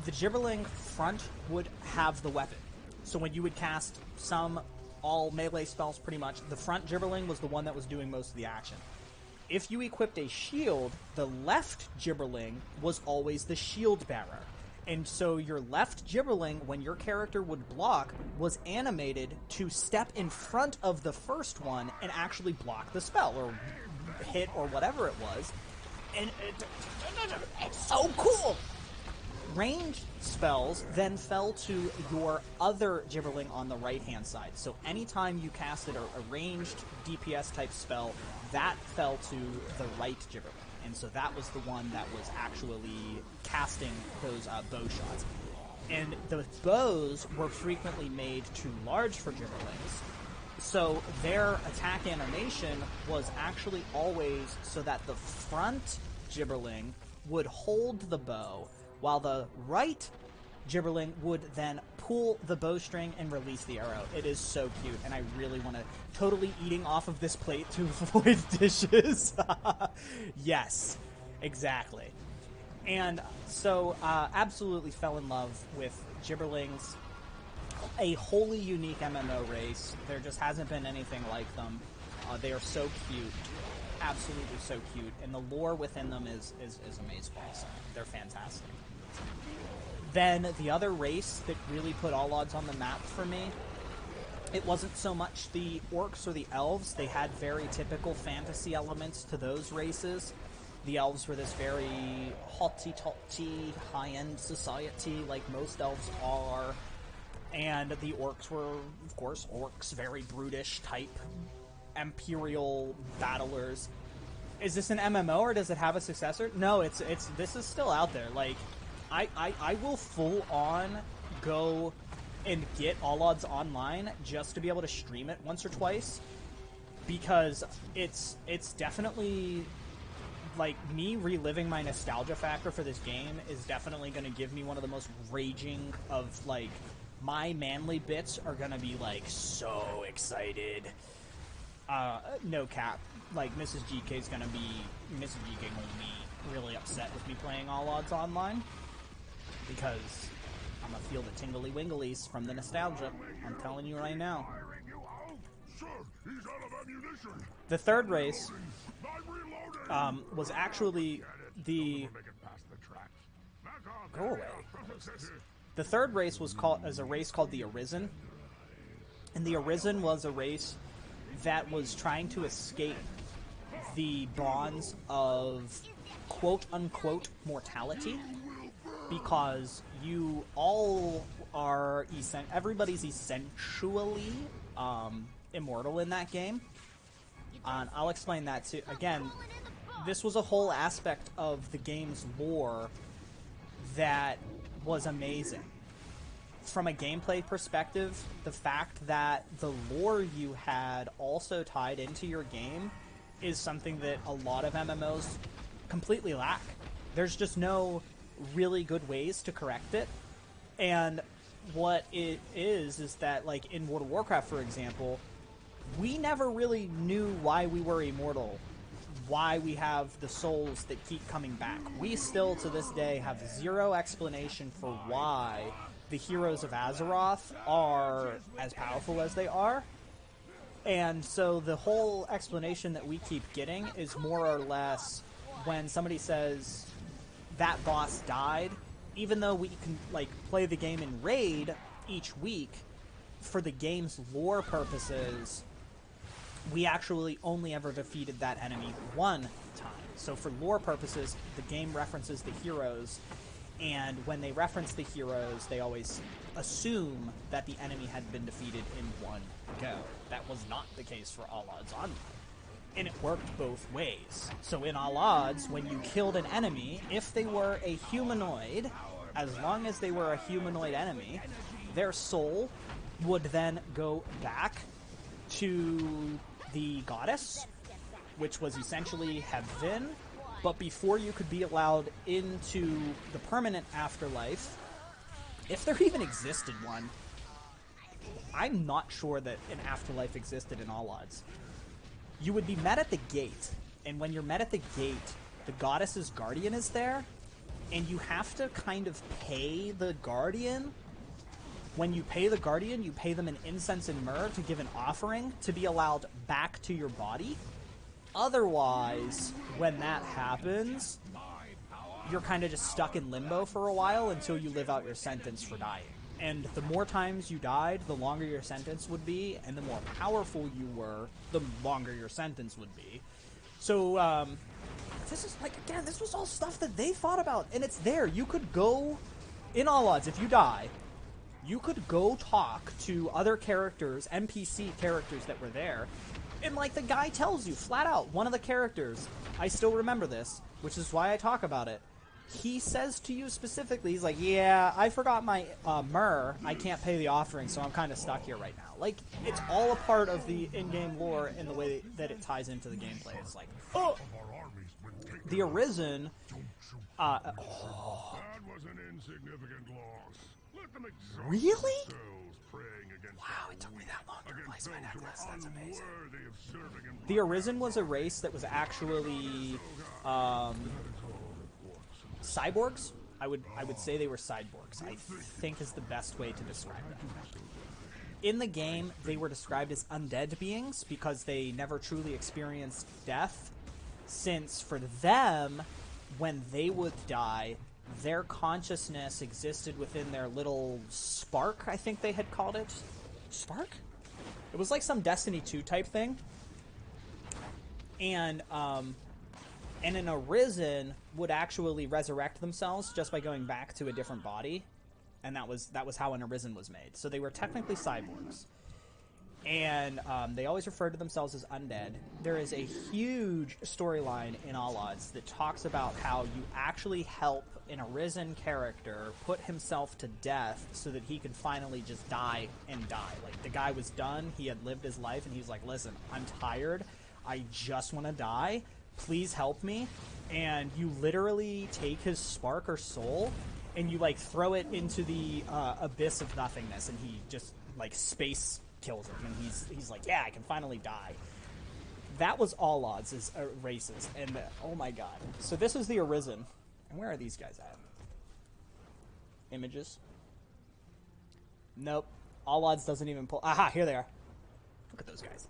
the gibberling front would have the weapon. So when you would cast some all melee spells pretty much, the front gibberling was the one that was doing most of the action. If you equipped a shield, the left gibberling was always the shield bearer. And so your left gibberling, when your character would block, was animated to step in front of the first one and actually block the spell, or hit, or whatever it was. And it's so cool! Ranged spells then fell to your other gibberling on the right-hand side. So anytime you casted a ranged DPS type spell, that fell to the right gibberling. And so that was the one that was actually casting those bow shots. And the bows were frequently made too large for gibberlings. So their attack animation was actually always so that the front Gibberling would hold the bow, while the right Gibberling would then pull the bowstring and release the arrow. It is so cute, and I really want to totally eating off of this plate to avoid dishes. Yes, exactly. And so absolutely fell in love with Gibberlings. A wholly unique MMO race. There just hasn't been anything like them. They are so cute. Absolutely so cute. And the lore within them is amazeballs. They're fantastic. Then the other race that really put all odds on the map for me, it wasn't so much the orcs or the elves. They had very typical fantasy elements to those races. The elves were this very haughty-taughty, high-end society like most elves are. And the orcs were, of course, orcs, very brutish type imperial battlers. Is this an MMO or does it have a successor? No, this is still out there. Like, I will full on go and get All Odds Online just to be able to stream it once or twice, because it's definitely, like, me reliving my nostalgia factor for this game is definitely going to give me one of the most raging of, like, my manly bits are going to be, like, so excited. No cap. Like, Mrs. GK's going to be really upset with me playing All Odds Online, because I'm going to feel the tingly winglies from the nostalgia. I'm telling you right now. The third race was actually the... Go away. The third race was a race called the Arisen. And the Arisen was a race that was trying to escape the bonds of quote-unquote mortality, because you all are everybody's essentially immortal in that game. And I'll explain that too. Again, this was a whole aspect of the game's lore that was amazing. From a gameplay perspective, the fact that the lore you had also tied into your game is something that a lot of MMOs completely lack. There's just no really good ways to correct it. And what it is that, like, in World of Warcraft, for example, we never really knew why we were immortal, why we have the souls that keep coming back. We still, to this day, have zero explanation for why the heroes of Azeroth are as powerful as they are. And so the whole explanation that we keep getting is more or less when somebody says that boss died, even though we can, like, play the game in raid each week, for the game's lore purposes, we actually only ever defeated that enemy one time. So for lore purposes, the game references the heroes, and when they reference the heroes, they always assume that the enemy had been defeated in one go. That was not the case for All Odds Online. And it worked both ways. So in All Odds, when you killed an enemy, if they were a humanoid, as long as they were a humanoid enemy, their soul would then go back to the goddess, which was essentially heaven. But before you could be allowed into the permanent afterlife, if there even existed one, I'm not sure that an afterlife existed in All Odds. You would be met at the gate, and when you're met at the gate, the goddess's guardian is there, and you have to kind of pay the guardian. When you pay the guardian, you pay them an incense and myrrh to give an offering to be allowed back to your body. Otherwise, when that happens, you're kind of just stuck in limbo for a while until you live out your sentence for dying. And the more times you died, the longer your sentence would be, and the more powerful you were, the longer your sentence would be. So, this is, like, again, this was all stuff that they thought about, and it's there. You could go, in All Odds, if you die, you could go talk to other characters, NPC characters that were there, and, like, the guy tells you, flat out, one of the characters, I still remember this, which is why I talk about it, he says to you specifically, he's like, yeah, I forgot my myrrh. I can't pay the offering, so I'm kind of stuck here right now. Like, it's all a part of the in-game lore and the way that it ties into the gameplay. It's like, oh, the Arisen. That was an insignificant loss. Let them exalt Really? themselves, praying against Wow, it took me that long to replace my necklace. That's amazing. unworthy of serving and The Arisen was a race that was actually cyborgs. I would say they were cyborgs. I think is the best way to describe them. In the game, they were described as undead beings because they never truly experienced death, since for them, when they would die, their consciousness existed within their little spark, I think they had called it. Spark? It was like some Destiny 2 type thing. And an Arisen would actually resurrect themselves just by going back to a different body. And that was how an Arisen was made. So they were technically cyborgs. And they always referred to themselves as undead. There is a huge storyline in All Odds that talks about how you actually help an Arisen character put himself to death so that he could finally just die and die. Like, the guy was done, he had lived his life, and he's like, listen, I'm tired, I just want to die, please help me. And you literally take his spark or soul, and you, like, throw it into the abyss of nothingness, and he just, like, space kills him, and he's like, yeah, I can finally die. That was All Odds is races, and oh my god. So this is the Arisen. And where are these guys at? Images? Nope. All Odds doesn't even pull. Aha, here they are. Look at those guys.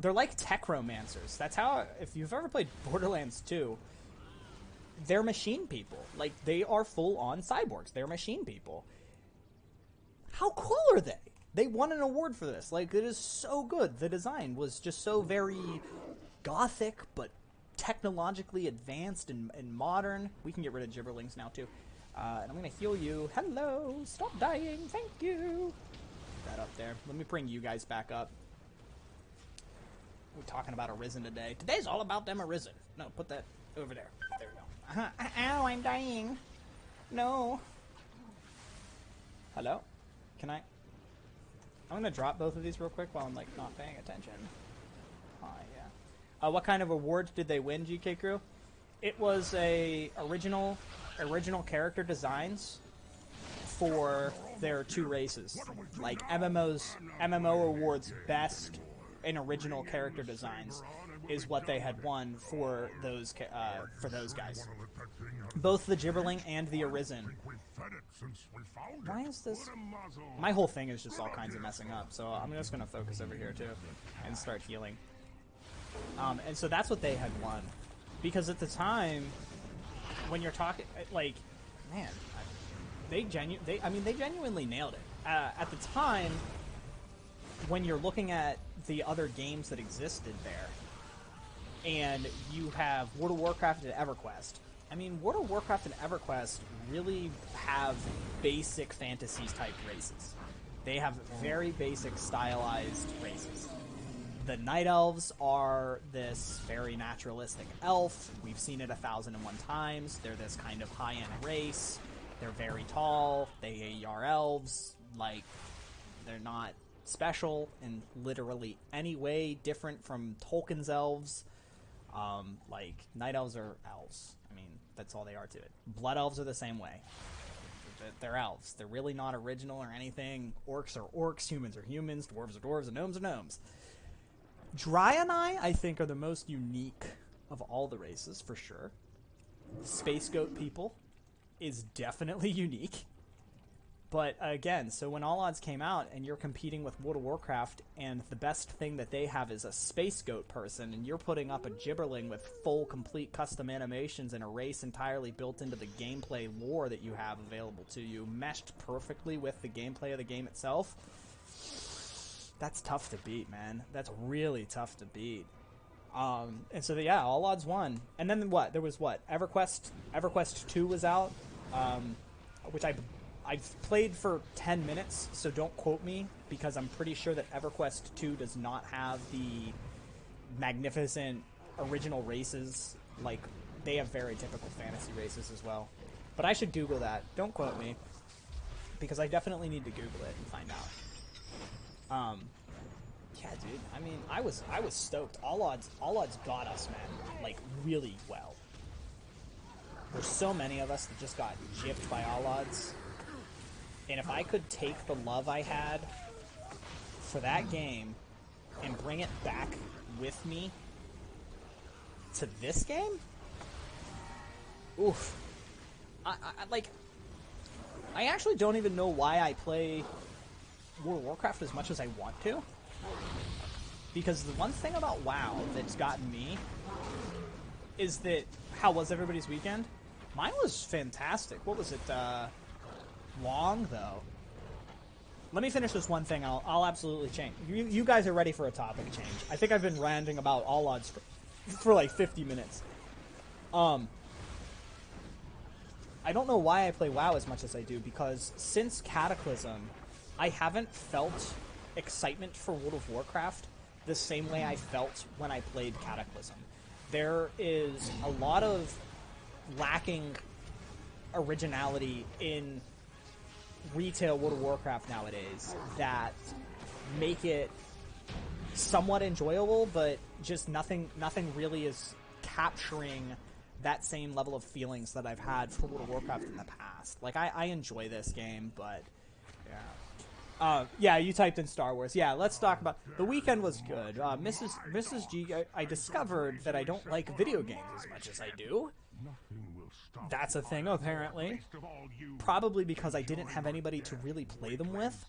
They're like techromancers. That's how, if you've ever played Borderlands 2, they're machine people. Like, they are full-on cyborgs. They're machine people. How cool are they? They won an award for this. Like, it is so good. The design was just so very gothic, but technologically advanced and modern. We can get rid of gibberlings now, too. And I'm going to heal you. Hello! Stop dying! Thank you! Put that up there. Let me bring you guys back up. We're talking about Arisen today. Today's all about them Arisen. No, put that over there. There we go. Ow, I'm dying. No. Hello? Can I... I'm going to drop both of these real quick while I'm, like, not paying attention. Oh, yeah. What kind of awards did they win, GK Crew? It was a original character designs for their two races. Like, MMO awards best in original character designs is what they had won for those guys. Both the Gibberling and the Arisen. Why is this? My whole thing is just all kinds of messing up, so I'm just going to focus over here, too, and start healing. And so that's what they had won. Because at the time, when you're talking, like, man, they genuinely nailed it. At the time, when you're looking at the other games that existed there, and you have World of Warcraft and EverQuest. I mean, World of Warcraft and EverQuest really have basic fantasies type races. They have very basic stylized races. The Night Elves are this very naturalistic elf. We've seen it 1,001 times. They're this kind of high-end race. They're very tall. They are elves. Like, they're not special in literally any way different from Tolkien's elves. Like, Night Elves are elves. I mean, that's all they are to it. Blood Elves are the same way. They're elves. They're really not original or anything. Orcs are orcs. Humans are humans. Dwarves are dwarves. And gnomes are gnomes. Draenei, I think, are the most unique of all the races, for sure. Space Goat people is definitely unique. But again, so when All Odds came out and you're competing with World of Warcraft and the best thing that they have is a Space Goat person and you're putting up a Gibberling with full, complete custom animations and a race entirely built into the gameplay lore that you have available to you, meshed perfectly with the gameplay of the game itself, that's tough to beat, man. That's really tough to beat. And so, yeah, All Odds won. And then what? There was what? EverQuest 2 was out, which I've played for 10 minutes, so don't quote me, because I'm pretty sure that EverQuest 2 does not have the magnificent original races like they have very typical fantasy races as well. But I should Google that. Don't quote me, because I definitely need to Google it and find out. Yeah, dude. I mean, I was stoked. All odds got us, man. Like, really well. There's so many of us that just got gypped by all odds. And if I could take the love I had for that game and bring it back with me to this game, oof. I actually don't even know why I play World of Warcraft as much as I want to. Because the one thing about WoW that's gotten me is that, how was everybody's weekend? Mine was fantastic. What was it, long, though? Let me finish this one thing. I'll absolutely change. You guys are ready for a topic change. I think I've been ranting about all odds for like 50 minutes. I don't know why I play WoW as much as I do, because since Cataclysm, I haven't felt excitement for World of Warcraft the same way I felt when I played Cataclysm. There is a lot of lacking originality in retail World of Warcraft nowadays that make it somewhat enjoyable, but just nothing really is capturing that same level of feelings that I've had for World of Warcraft in the past. Like, I enjoy this game, but yeah. Yeah, you typed in Star Wars. Yeah, let's talk about... The weekend was good. Mrs. G, I discovered that I don't like video games as much as I do. That's a thing, apparently. Probably because I didn't have anybody to really play them with.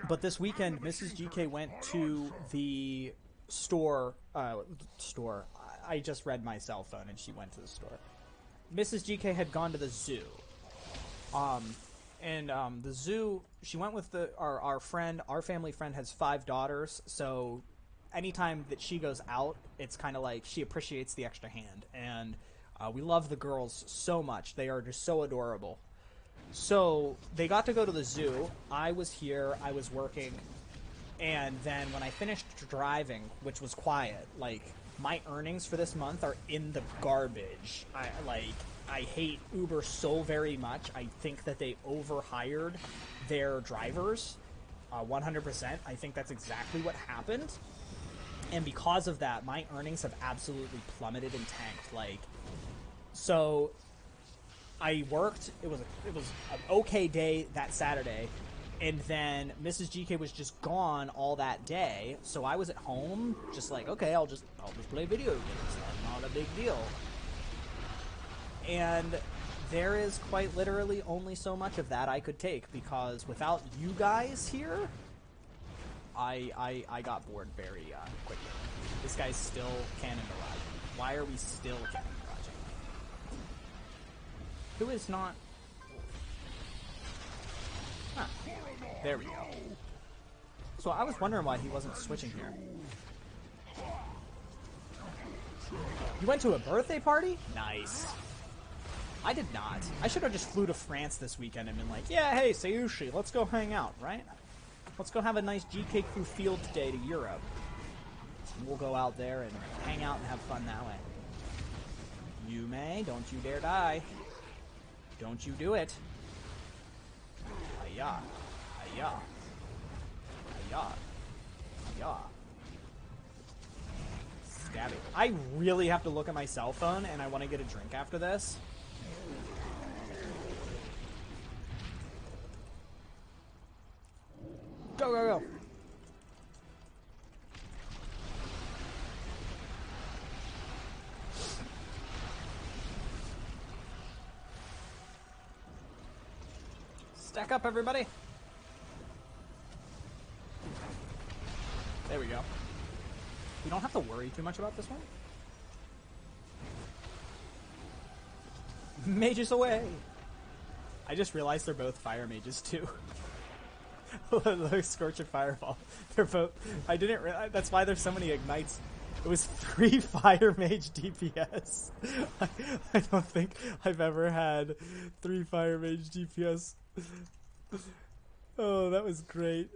But this weekend, Mrs. GK went to the store. I just read my cell phone and she went to the store. Mrs. GK had gone to the zoo. The zoo, she went with our friend. Our family friend has 5 daughters, so anytime that she goes out, it's kind of like she appreciates the extra hand. And we love the girls so much. They are just so adorable. So they got to go to the zoo. I was here. I was working. And then when I finished driving, which was quiet, like, my earnings for this month are in the garbage. I hate Uber so very much. I think that they overhired their drivers 100%. I think that's exactly what happened. And because of that, my earnings have absolutely plummeted and tanked. Like, so I worked. It was an okay day that Saturday. And then Mrs. GK was just gone all that day, so I was at home, just like, okay, I'll just play video games. Not a big deal. And there is quite literally only so much of that I could take, because without you guys here, I got bored very quickly. This guy's still cannon barraging. Why are we still cannon barraging? Who is not? Huh. There we go. So I was wondering why he wasn't switching here. You went to a birthday party? Nice. I did not. I should have just flew to France this weekend and been like, yeah, hey, Sayushi, let's go hang out, right? Let's go have a nice GK Crew field day to Europe. We'll go out there and hang out and have fun that way. You may. Don't you dare die. Don't you do it. Hiya. Hiya. Hiya. Hiya. Stab it. I really have to look at my cell phone, and I want to get a drink after this. Go, go, go. Stack up, everybody. There we go. We don't have to worry too much about this one. Mages away! I just realized they're both fire mages too. Look, Scorch and Fireball. They're both... I didn't realize... That's why there's so many ignites. It was 3 fire mage DPS. I don't think I've ever had 3 fire mage DPS. Oh, that was great.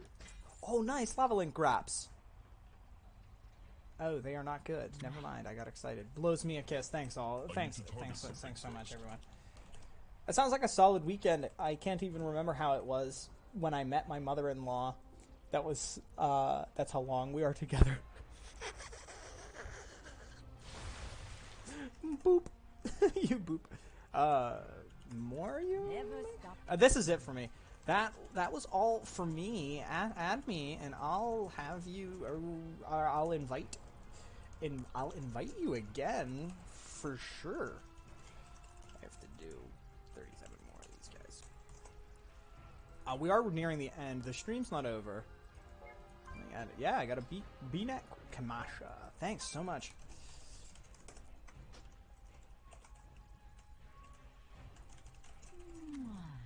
Oh, nice. Lava Link Graps. Oh, they are not good. Never mind. I got excited. Blows me a kiss. Thanks all. Thanks so much, everyone. It sounds like a solid weekend. I can't even remember how it was when I met my mother-in-law. That's how long we are together. Boop. You boop. More you? Never stop. This is it for me. That was all for me. Add me, and I'll have you. Or I'll invite you again for sure. I have to do 37 more of these guys. We are nearing the end. The stream's not over. Yeah, I got a B-net Kamasha. Thanks so much.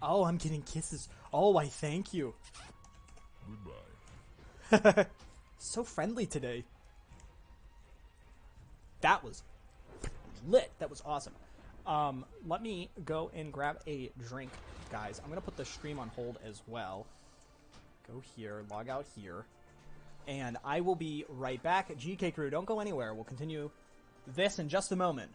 Oh, I'm getting kisses. Oh, I thank you. Goodbye. So friendly today. That was lit. That was awesome. Let me go and grab a drink, guys. I'm going to put the stream on hold as well. Go here, log out here. And I will be right back. GK crew, don't go anywhere. We'll continue this in just a moment.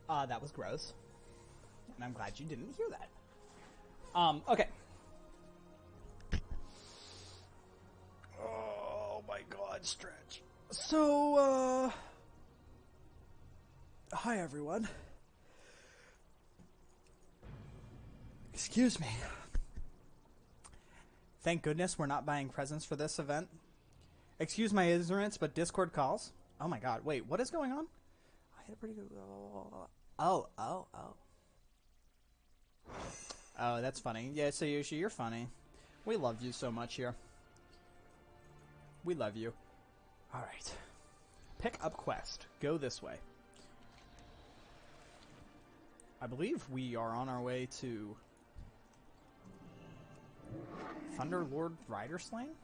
That was gross. And I'm glad you didn't hear that. Okay. Oh my god, stretch. So, hi everyone. Excuse me. Thank goodness we're not buying presents for this event. Excuse my ignorance, but Discord calls. Oh my god, wait, what is going on? I had a pretty good... Oh. Oh, that's funny. Yeah, Sayushi, you're funny. We love you so much here. We love you. Alright. Pick up quest. Go this way. I believe we are on our way to... Thunderlord Rider Slaying?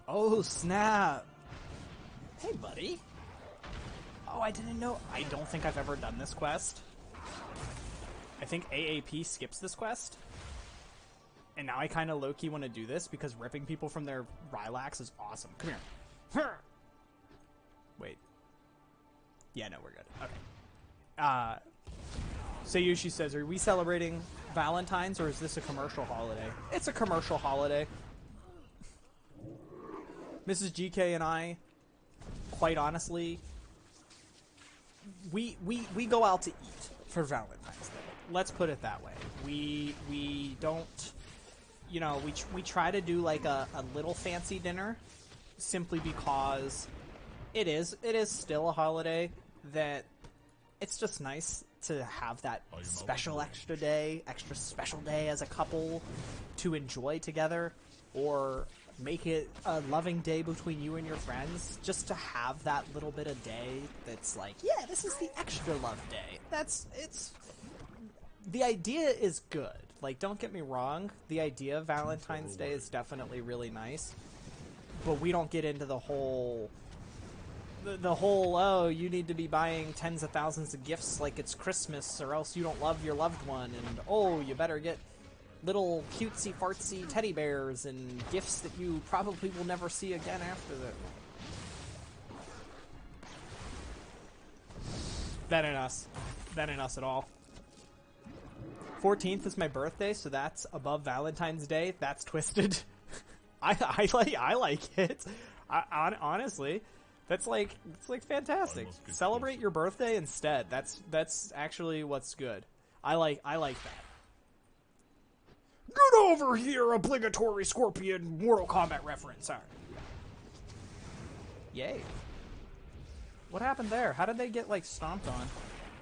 Oh, snap! Hey, buddy. Oh, I didn't know. I don't think I've ever done this quest. I think AAP skips this quest. And now I kind of low-key want to do this because ripping people from their Rylax is awesome. Come here. Wait. Yeah, no, we're good. Okay. Sayushi says, are we celebrating Valentine's or is this a commercial holiday? It's a commercial holiday. Mrs. GK and I, quite honestly, we go out to eat for Valentine's Day. Let's put it that way. We don't, you know, we try to do like a little fancy dinner simply because it is still a holiday that it's just nice to have that special extra special day as a couple to enjoy together, or make it a loving day between you and your friends, just to have that little bit of day that's like, yeah, this is the extra love day. The idea is good. Like, don't get me wrong, the idea of Valentine's Day is definitely really nice, but we don't get into the whole, oh, you need to be buying tens of thousands of gifts like it's Christmas or else you don't love your loved one, and oh, you better get little cutesy fartsy teddy bears and gifts that you probably will never see again after that. That ain't us at all. 14th is my birthday, so that's above Valentine's Day. That's twisted. I like it. Honestly, it's like fantastic. Celebrate your birthday instead. That's actually what's good. I like that. Get over here, obligatory Scorpion Mortal Kombat reference. Sorry. Yay. What happened there? How did they get, like, stomped on?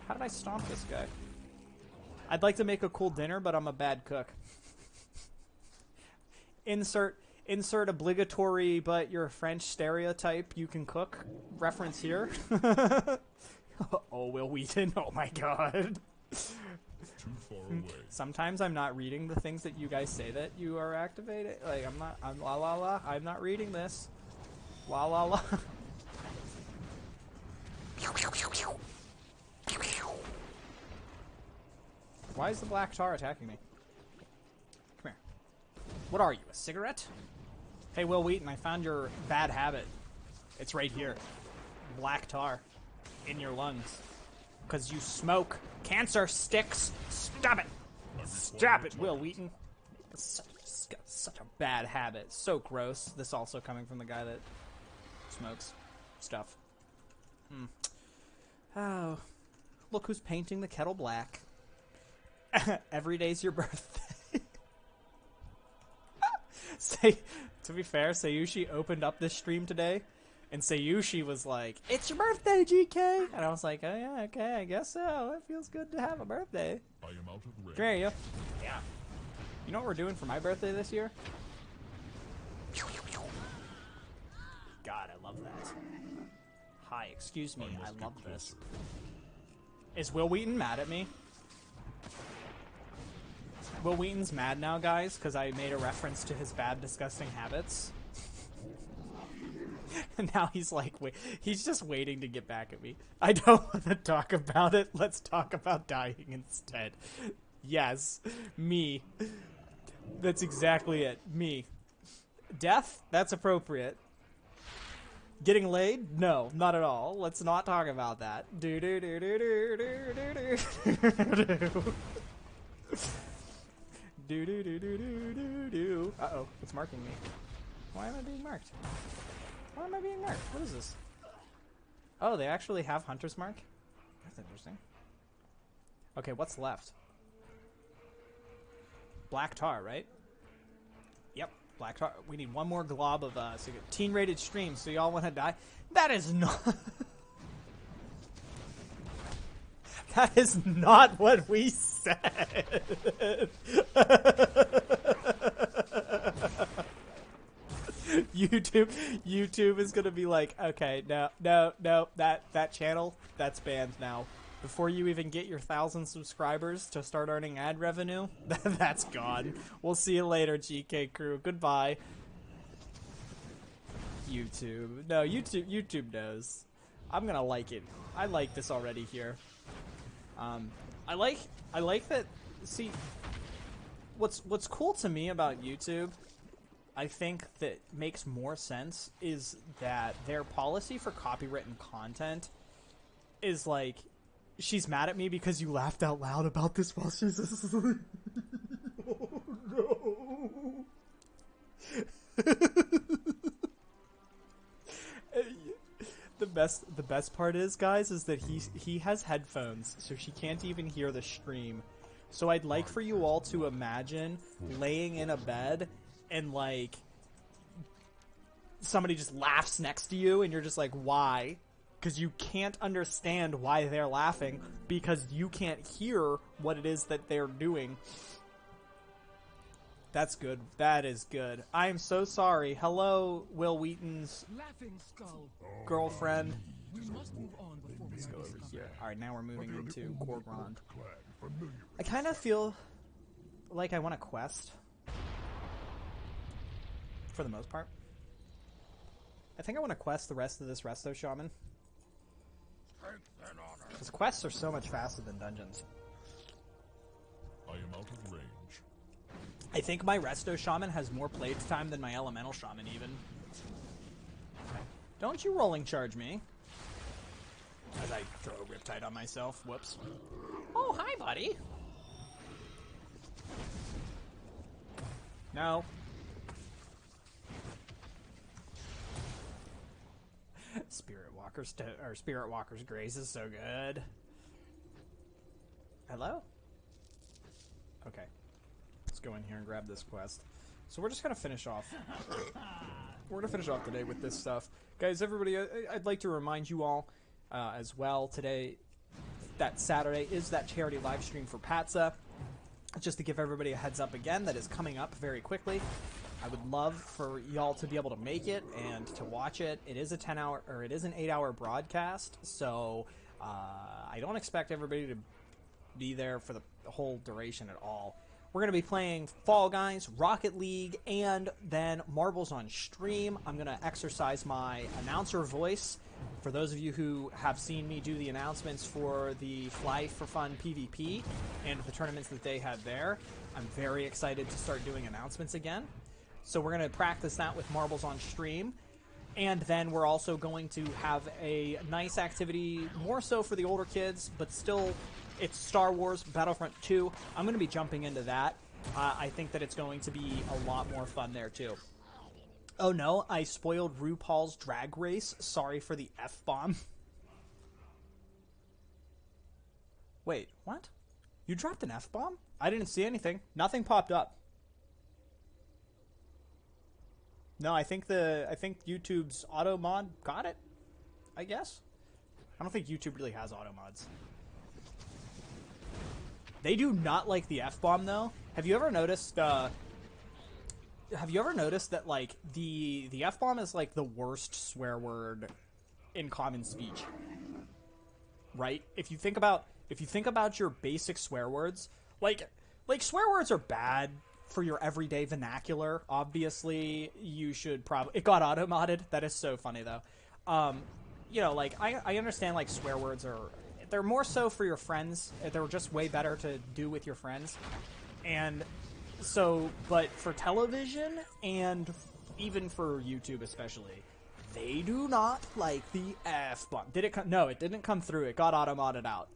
How did I stomp this guy? I'd like to make a cool dinner, but I'm a bad cook. Insert obligatory, but you're a French stereotype, you can cook reference here. Oh, Will Wheaton. Oh my god. Too far away. Sometimes I'm not reading the things that you guys say that you are activated. Like, I'm la la la. I'm not reading this. La la la. Why is the black tar attacking me? Come here. What are you, a cigarette? Hey, Will Wheaton, I found your bad habit. It's right here. Black tar. In your lungs. Because you smoke. Cancer sticks. Stop it. Stop it, Will Wheaton. It's such a bad habit. So gross. This also coming from the guy that smokes stuff. Oh. Look who's painting the kettle black. Every day's your birthday. To be fair, Sayushi opened up this stream today, and Sayushi was like, "It's your birthday, GK!" And I was like, "Oh yeah, okay, I guess so. It feels good to have a birthday." I am out of range. Come here, you. Yeah. You know what we're doing for my birthday this year? God, I love that. Hi, excuse me, I love this. Is Will Wheaton mad at me? Will Wheaton's mad now, guys, because I made a reference to his bad, disgusting habits. And now he's like, he's just waiting to get back at me. I don't want to talk about it. Let's talk about dying instead. Yes, me. That's exactly it. Me. Death? That's appropriate. Getting laid? No, not at all. Let's not talk about that. Do do do do do do do do. Do do do do do do do. Uh-oh, it's marking me. Why am I being marked? Why am I being marked? What is this? Oh, they actually have Hunter's Mark? That's interesting. Okay, what's left? Black tar, right? Yep, black tar. We need one more glob of so teen-rated stream, so y'all want to die? That is not... That is not what we said. YouTube is gonna be like, okay, no, that channel, that's banned now. Before you even get your 1,000 subscribers to start earning ad revenue, that's gone. We'll see you later, GK crew. Goodbye. YouTube. No, YouTube knows. I'm gonna like it. I like this already here. I like that. See, what's cool to me about YouTube, I think that makes more sense, is that their policy for copywritten content is like, she's mad at me because you laughed out loud about this while she's asleep. Oh no. The best part is, guys, is that he has headphones, so she can't even hear the stream. So I'd like for you all to imagine laying in a bed and like somebody just laughs next to you and you're just like, why? Because you can't understand why they're laughing because you can't hear what it is that they're doing. That's good. That is good. I am so sorry. Hello, Will Wheaton's girlfriend. Let's go over here. Alright, now we're moving into Gorgrond. I kind of feel like I want a quest. For the most part. I think I want to quest the rest of this Resto Shaman. Because quests are so much faster than dungeons. I am out of range. I think my Resto Shaman has more playtime than my Elemental Shaman, even. Okay. Don't you rolling charge me. As I throw a Riptide on myself. Whoops. Oh, hi, buddy. No. Spirit Walker's Grace is so good. Hello? Okay. Let's go in here and grab this quest. So we're just gonna finish off. We're gonna finish off today with this stuff. Guys, everybody, I'd like to remind you all as well today that Saturday is that charity live stream for Patsa. Just to give everybody a heads up again, that is coming up very quickly. I would love for y'all to be able to make it and to watch it. It is a 10-hour, or it is an 8-hour broadcast, so I don't expect everybody to be there for the whole duration at all. We're going to be playing Fall Guys, Rocket League, and then Marbles on stream. I'm going to exercise my announcer voice. For those of you who have seen me do the announcements for the Fly for Fun PvP and the tournaments that they had there, I'm very excited to start doing announcements again. So we're going to practice that with Marbles on stream. And then we're also going to have a nice activity, more so for the older kids, but still, it's Star Wars Battlefront 2. I'm going to be jumping into that. I think that it's going to be a lot more fun there, too. Oh no, I spoiled RuPaul's Drag Race. Sorry for the F-bomb. Wait, what? You dropped an F-bomb? I didn't see anything. Nothing popped up. No, I think YouTube's auto mod got it. I guess. I don't think YouTube really has auto mods. They do not like the F-bomb though. Have you ever noticed that like the F-bomb is like the worst swear word in common speech? Right? If you think about your basic swear words, like swear words are bad for your everyday vernacular. Obviously, you should probably... It got auto-modded. That is so funny, though. You know, like, I understand, like, swear words are... They're more so for your friends. They're just way better to do with your friends. And so... But for television, and even for YouTube especially, They do not like the F-bomb. Did it come? No, it didn't come through. It got auto-modded out.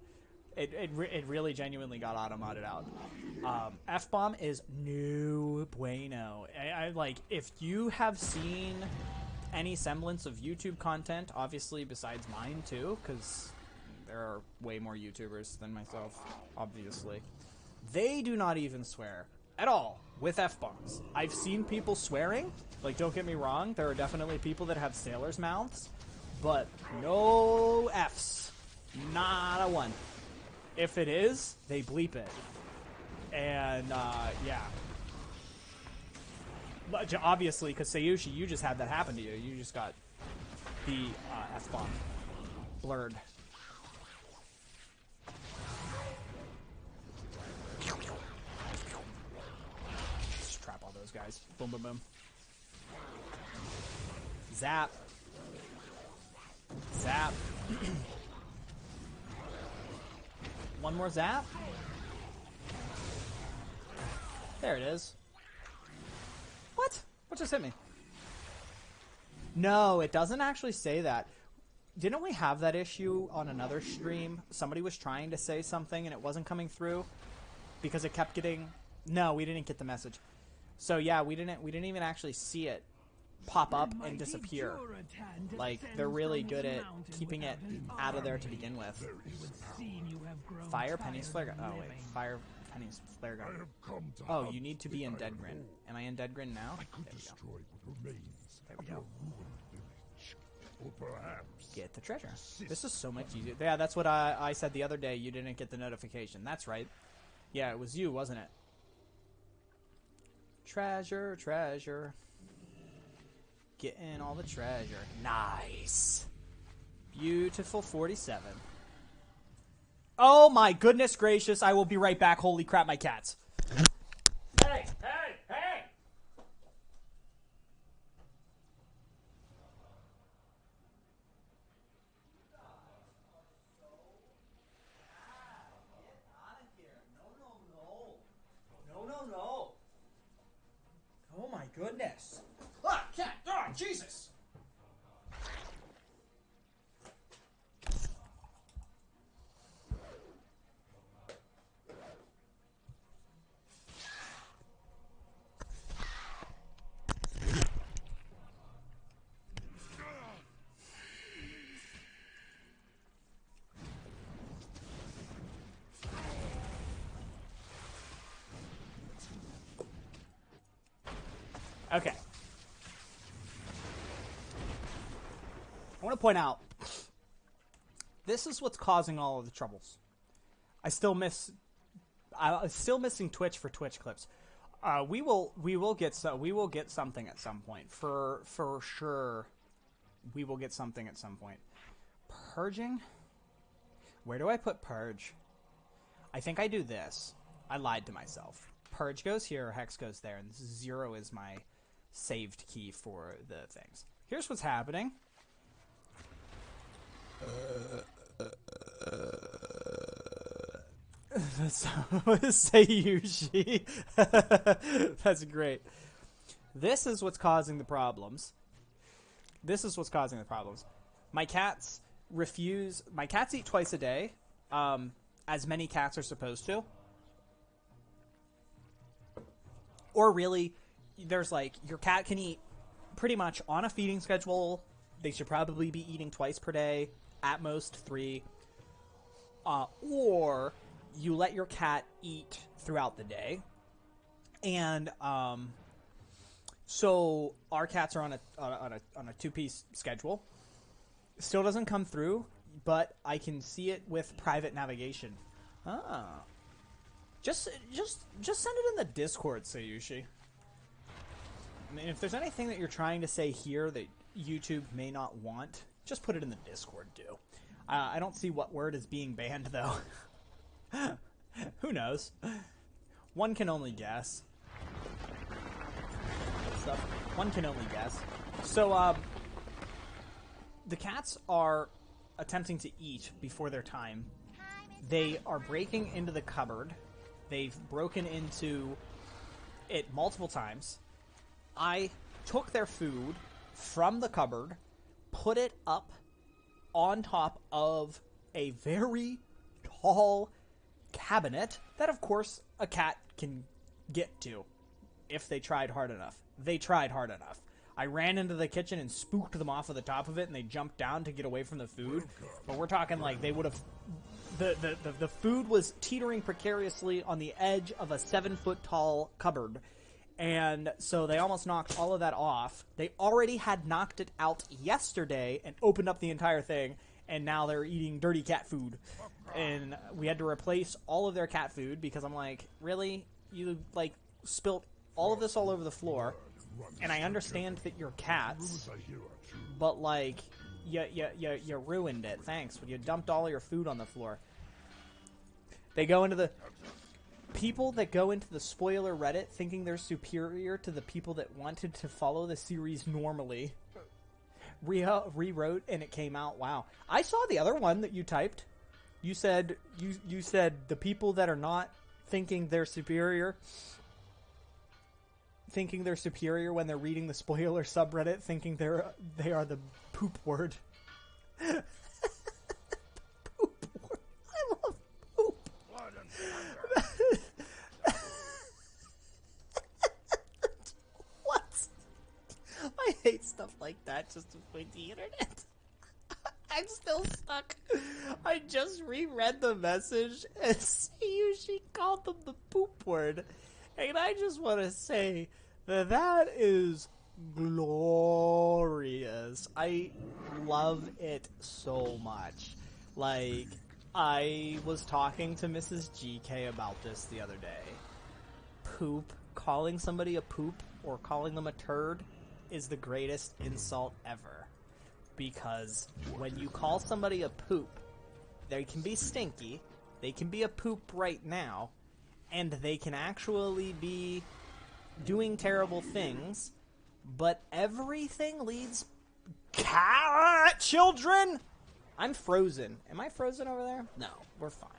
It really genuinely got auto-modded out. F-bomb is no bueno. I like, if you have seen any semblance of YouTube content, obviously besides mine too, because there are way more YouTubers than myself, obviously. They do not even swear at all with F-bombs. I've seen people swearing. Like, don't get me wrong, there are definitely people that have sailors' mouths, but no Fs. Not a one. If it is, they bleep it. And, yeah. But obviously, because Sayushi, you just had that happen to you. You just got the F-bomb blurred. Just trap all those guys. Boom, boom, boom. Zap. Zap. One more zap. There it is. What? What just hit me? No, it doesn't actually say that. Didn't we have that issue on another stream? Somebody was trying to say something and it wasn't coming through because it kept getting... No, we didn't get the message. So yeah, we didn't even actually see it pop up and disappear. Like, they're really good at keeping it out of there to begin with. Fire Penny's flare gun. Oh wait, fire Penny's flare gun. Oh, you need to be in Deadgrin. Am I in Deadgrin now? There we go. Get the treasure. This is so much easier. Yeah, that's what I said the other day. You didn't get the notification. That's right. Yeah, it was you, wasn't it? Treasure, treasure. Getting all the treasure. Nice. Beautiful 47. Oh my goodness gracious. I will be right back. Holy crap, my cats. Hey, hey, hey! No. Oh my goodness. Ah, cat! Oh, Jesus! Okay. I want to point out, this is what's causing all of the troubles. I'm still missing Twitch for Twitch clips. We will get something at some point for sure. We will get something at some point. Purging. Where do I put purge? I think I do this. I lied to myself. Purge goes here, hex goes there, and 0 is my saved key for the things. Here's what's happening. Sayushi. That's great. This is what's causing the problems. My cats refuse. My cats eat twice a day, as many cats are supposed to. Or really, there's like, your cat can eat pretty much on a feeding schedule. They should probably be eating twice per day, at most 3. Or you let your cat eat throughout the day. And so our cats are on a 2-piece schedule. Still doesn't come through, but I can see it with private navigation. Ah. Just send it in the Discord, Sayushi. I mean, if there's anything that you're trying to say here that YouTube may not want, just put it in the Discord, too. I don't see what word is being banned, though. Who knows? One can only guess. One can only guess. So, the cats are attempting to eat before their time. They are breaking into the cupboard. They've broken into it multiple times. I took their food from the cupboard, put it up on top of a very tall cabinet that, of course, a cat can get to if they tried hard enough. They tried hard enough. I ran into the kitchen and spooked them off of the top of it, and they jumped down to get away from the food. But we're talking like they would have... The food was teetering precariously on the edge of a 7-foot-tall cupboard. And so they almost knocked all of that off. They already had knocked it out yesterday and opened up the entire thing, and now they're eating dirty cat food. And we had to replace all of their cat food because I'm like, really? You, like, spilt all of this all over the floor, and I understand that you're cats, but, like, you ruined it. Thanks. You dumped all your food on the floor. They go into the... People that go into the spoiler Reddit thinking they're superior to the people that wanted to follow the series normally rewrote, and it came out. Wow. I saw the other one that you typed. You said you said the people that are not thinking they're superior when they're reading the spoiler subreddit, thinking they are the poop word. Poop word. I love poop. What? I hate stuff like that just to point the internet. I'm still stuck. I just reread the message and she called them the poop word. And I just want to say that is glorious. I love it so much. Like, I was talking to Mrs. GK about this the other day. Poop, calling somebody a poop or calling them a turd is the greatest insult ever. Because when you call somebody a poop, they can be stinky, they can be a poop right now, and they can actually be doing terrible things, but everything leads... Children! I'm frozen. Am I frozen over there? No, we're fine.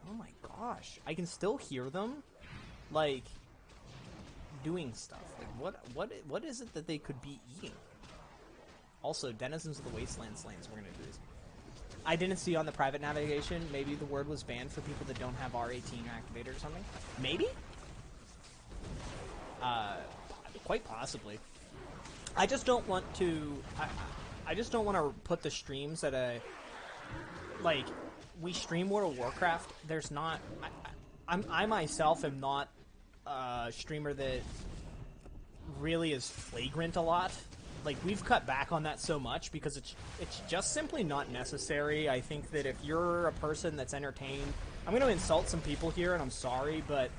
Oh my gosh. I can still hear them, like, doing stuff. Like, what is it that they could be eating? Also, Denizens of the Wasteland Slains, we're going to do this. I didn't see on the private navigation, maybe the word was banned for people that don't have R18 activated or something. Maybe? Quite possibly. I just don't want to... I just don't want to put the streams at a... Like, we stream World of Warcraft, there's not... I myself am not a streamer that really is flagrant a lot. Like, we've cut back on that so much because it's just simply not necessary. I think that if you're a person that's entertained... I'm going to insult some people here, and I'm sorry, but...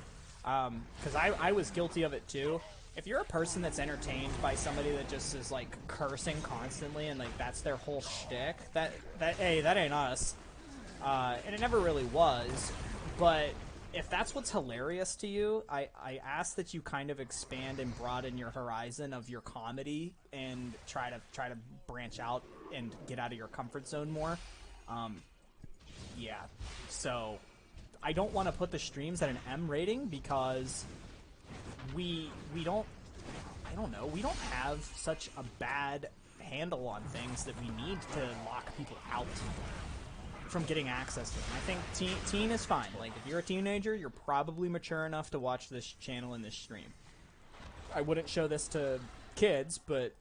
Because I was guilty of it, too. If you're a person that's entertained by somebody that just is, like, cursing constantly and, like, that's their whole shtick, that ain't us. And it never really was. But if that's what's hilarious to you, I ask that you kind of expand and broaden your horizon of your comedy and try to branch out and get out of your comfort zone more. Yeah. So I don't want to put the streams at an M rating because we don't have such a bad handle on things that we need to lock people out from getting access to them. I think teen is fine. Like, if you're a teenager, you're probably mature enough to watch this channel and this stream. I wouldn't show this to kids, but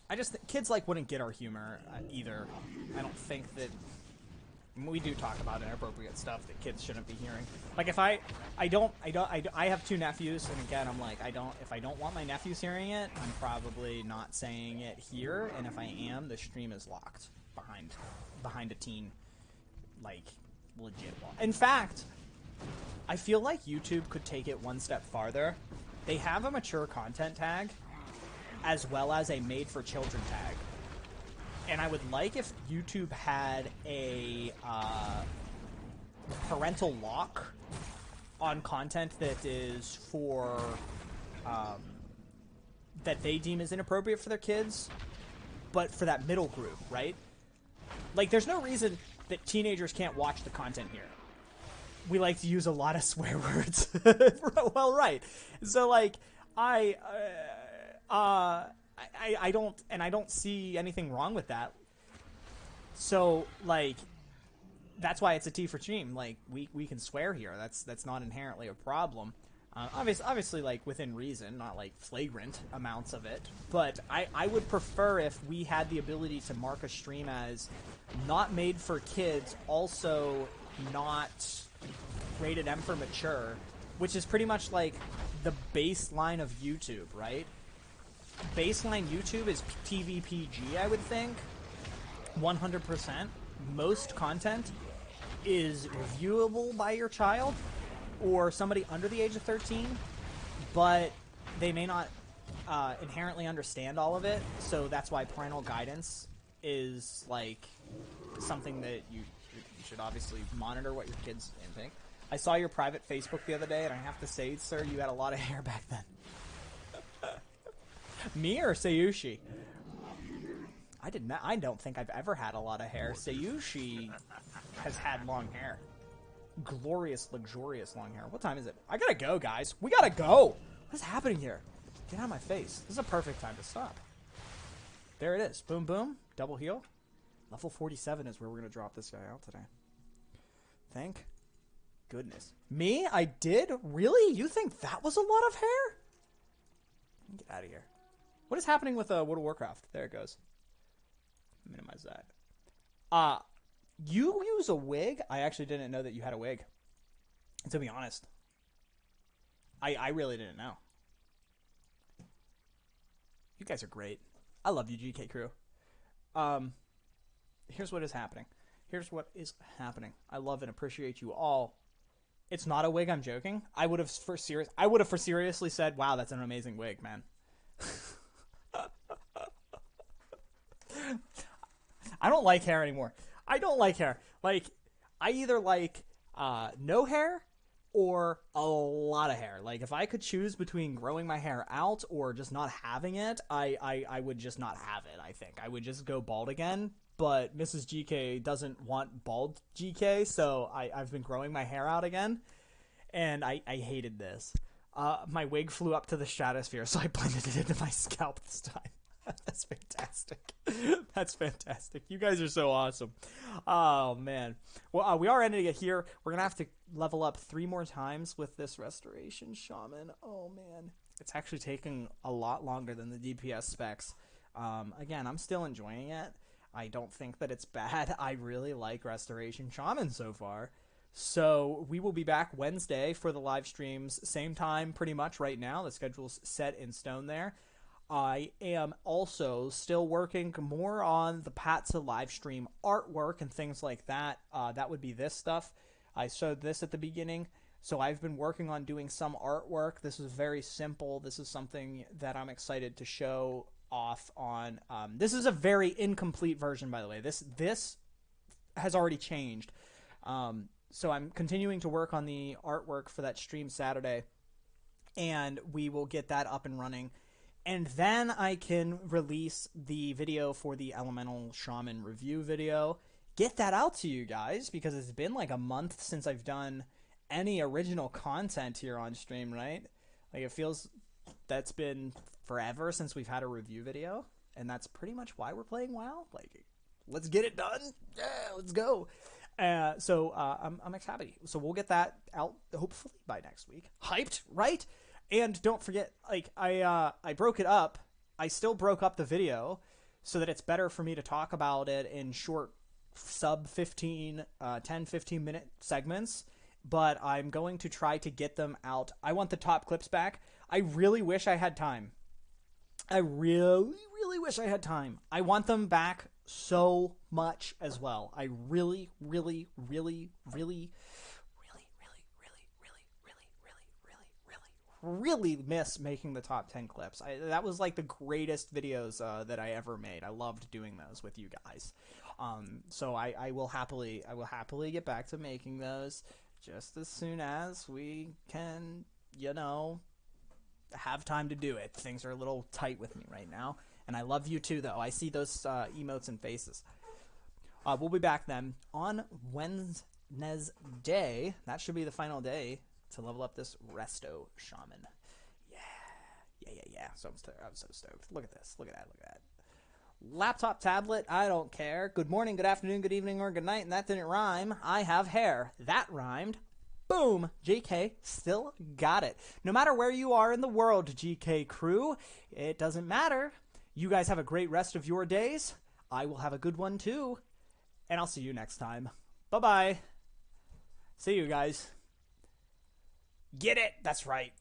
I just think kids, like, wouldn't get our humor either. I don't think that... We do talk about inappropriate stuff that kids shouldn't be hearing. Like, if I have 2 nephews, and again, I'm like, if I don't want my nephews hearing it, I'm probably not saying it here, and if I am, the stream is locked behind a teen, like, legit wall. In fact, I feel like YouTube could take it one step farther. They have a mature content tag, as well as a made for children tag. And I would like if YouTube had a parental lock on content that is for that they deem as inappropriate for their kids, but for that middle group, right? Like, there's no reason that teenagers can't watch the content here. We like to use a lot of swear words. Well, right. So, like, I don't see anything wrong with that. So like, that's why it's a T for stream. Like we can swear here. That's not inherently a problem. Obviously, like within reason, not like flagrant amounts of it. But I would prefer if we had the ability to mark a stream as not made for kids, also not rated M for mature, which is pretty much like the baseline of YouTube, right? Baseline YouTube is TV PG, I would think. 100%. Most content is reviewable by your child or somebody under the age of 13, but they may not inherently understand all of it, so that's why parental guidance is like something that you should obviously monitor what your kids think. I saw your private Facebook the other day, and I have to say, sir, you had a lot of hair back then. Me or Sayushi? I don't think I've ever had a lot of hair. Sayushi has had long hair. Glorious, luxurious long hair. What time is it? I gotta go, guys. We gotta go! What is happening here? Get out of my face. This is a perfect time to stop. There it is. Boom, boom. Double heal. Level 47 is where we're gonna drop this guy out today. Thank goodness. Me? I did? Really? You think that was a lot of hair? Get out of here. What is happening with World of Warcraft? There it goes. Minimize that. You use a wig? I actually didn't know that you had a wig. To be honest. I really didn't know. You guys are great. I love you, GK crew. Here's what is happening. Here's what is happening. I love and appreciate you all. It's not a wig, I'm joking. I would have for seriously said, wow, that's an amazing wig, man. I don't like hair anymore. I don't like hair. Like, I either like no hair or a lot of hair. Like, if I could choose between growing my hair out or just not having it, I would just not have it, I think. I would just go bald again. But Mrs. GK doesn't want bald GK, so I've been growing my hair out again. And I hated this. My wig flew up to the stratosphere, so I blended it into my scalp this time. That's fantastic. That's fantastic. You guys are so awesome. Oh, man. Well, we are ending it here. We're going to have to level up 3 more times with this Restoration Shaman. Oh, man. It's actually taking a lot longer than the DPS specs. Again, I'm still enjoying it. I don't think that it's bad. I really like Restoration Shaman so far. So we will be back Wednesday for the live streams. Same time pretty much right now. The schedule's set in stone there. I am also still working more on the Patsa live stream artwork and things like that. That would be this stuff. I showed this at the beginning. So I've been working on doing some artwork. This is very simple. This is something that I'm excited to show off on. This is a very incomplete version, by the way. This has already changed. So I'm continuing to work on the artwork for that stream Saturday. And we will get that up and running. And then I can release the video for the Elemental Shaman review video. Get that out to you guys, because it's been like a month since I've done any original content here on stream, right? Like, it feels that's been forever since we've had a review video. And that's pretty much why we're playing WoW. Like, let's get it done. Yeah, let's go. So I'm excited. So we'll get that out hopefully by next week. Hyped, right? And don't forget, like, I broke it up. I still broke up the video so that it's better for me to talk about it in short sub 10, 15 minute segments. But I'm going to try to get them out. I want the top clips back. I really wish I had time. I really, really wish I had time. I want them back so much as well. I really, really, really, really, really miss making the top 10 clips. That was like the greatest videos that I ever made. I loved doing those with you guys. So I will happily get back to making those just as soon as we can, you know, have time to do it. Things are a little tight with me right now. And I love you too, though. I see those emotes and faces. We'll be back then on Wednesday. That should be the final day to level up this Resto Shaman. Yeah. So I'm so stoked. Look at this. Look at that. Laptop, tablet, I don't care. Good morning, good afternoon, good evening, or good night, and that didn't rhyme. I have hair. That rhymed. Boom! JK still got it. No matter where you are in the world, GK crew, it doesn't matter. You guys have a great rest of your days. I will have a good one too. And I'll see you next time. Bye-bye. See you guys. Get it! That's right.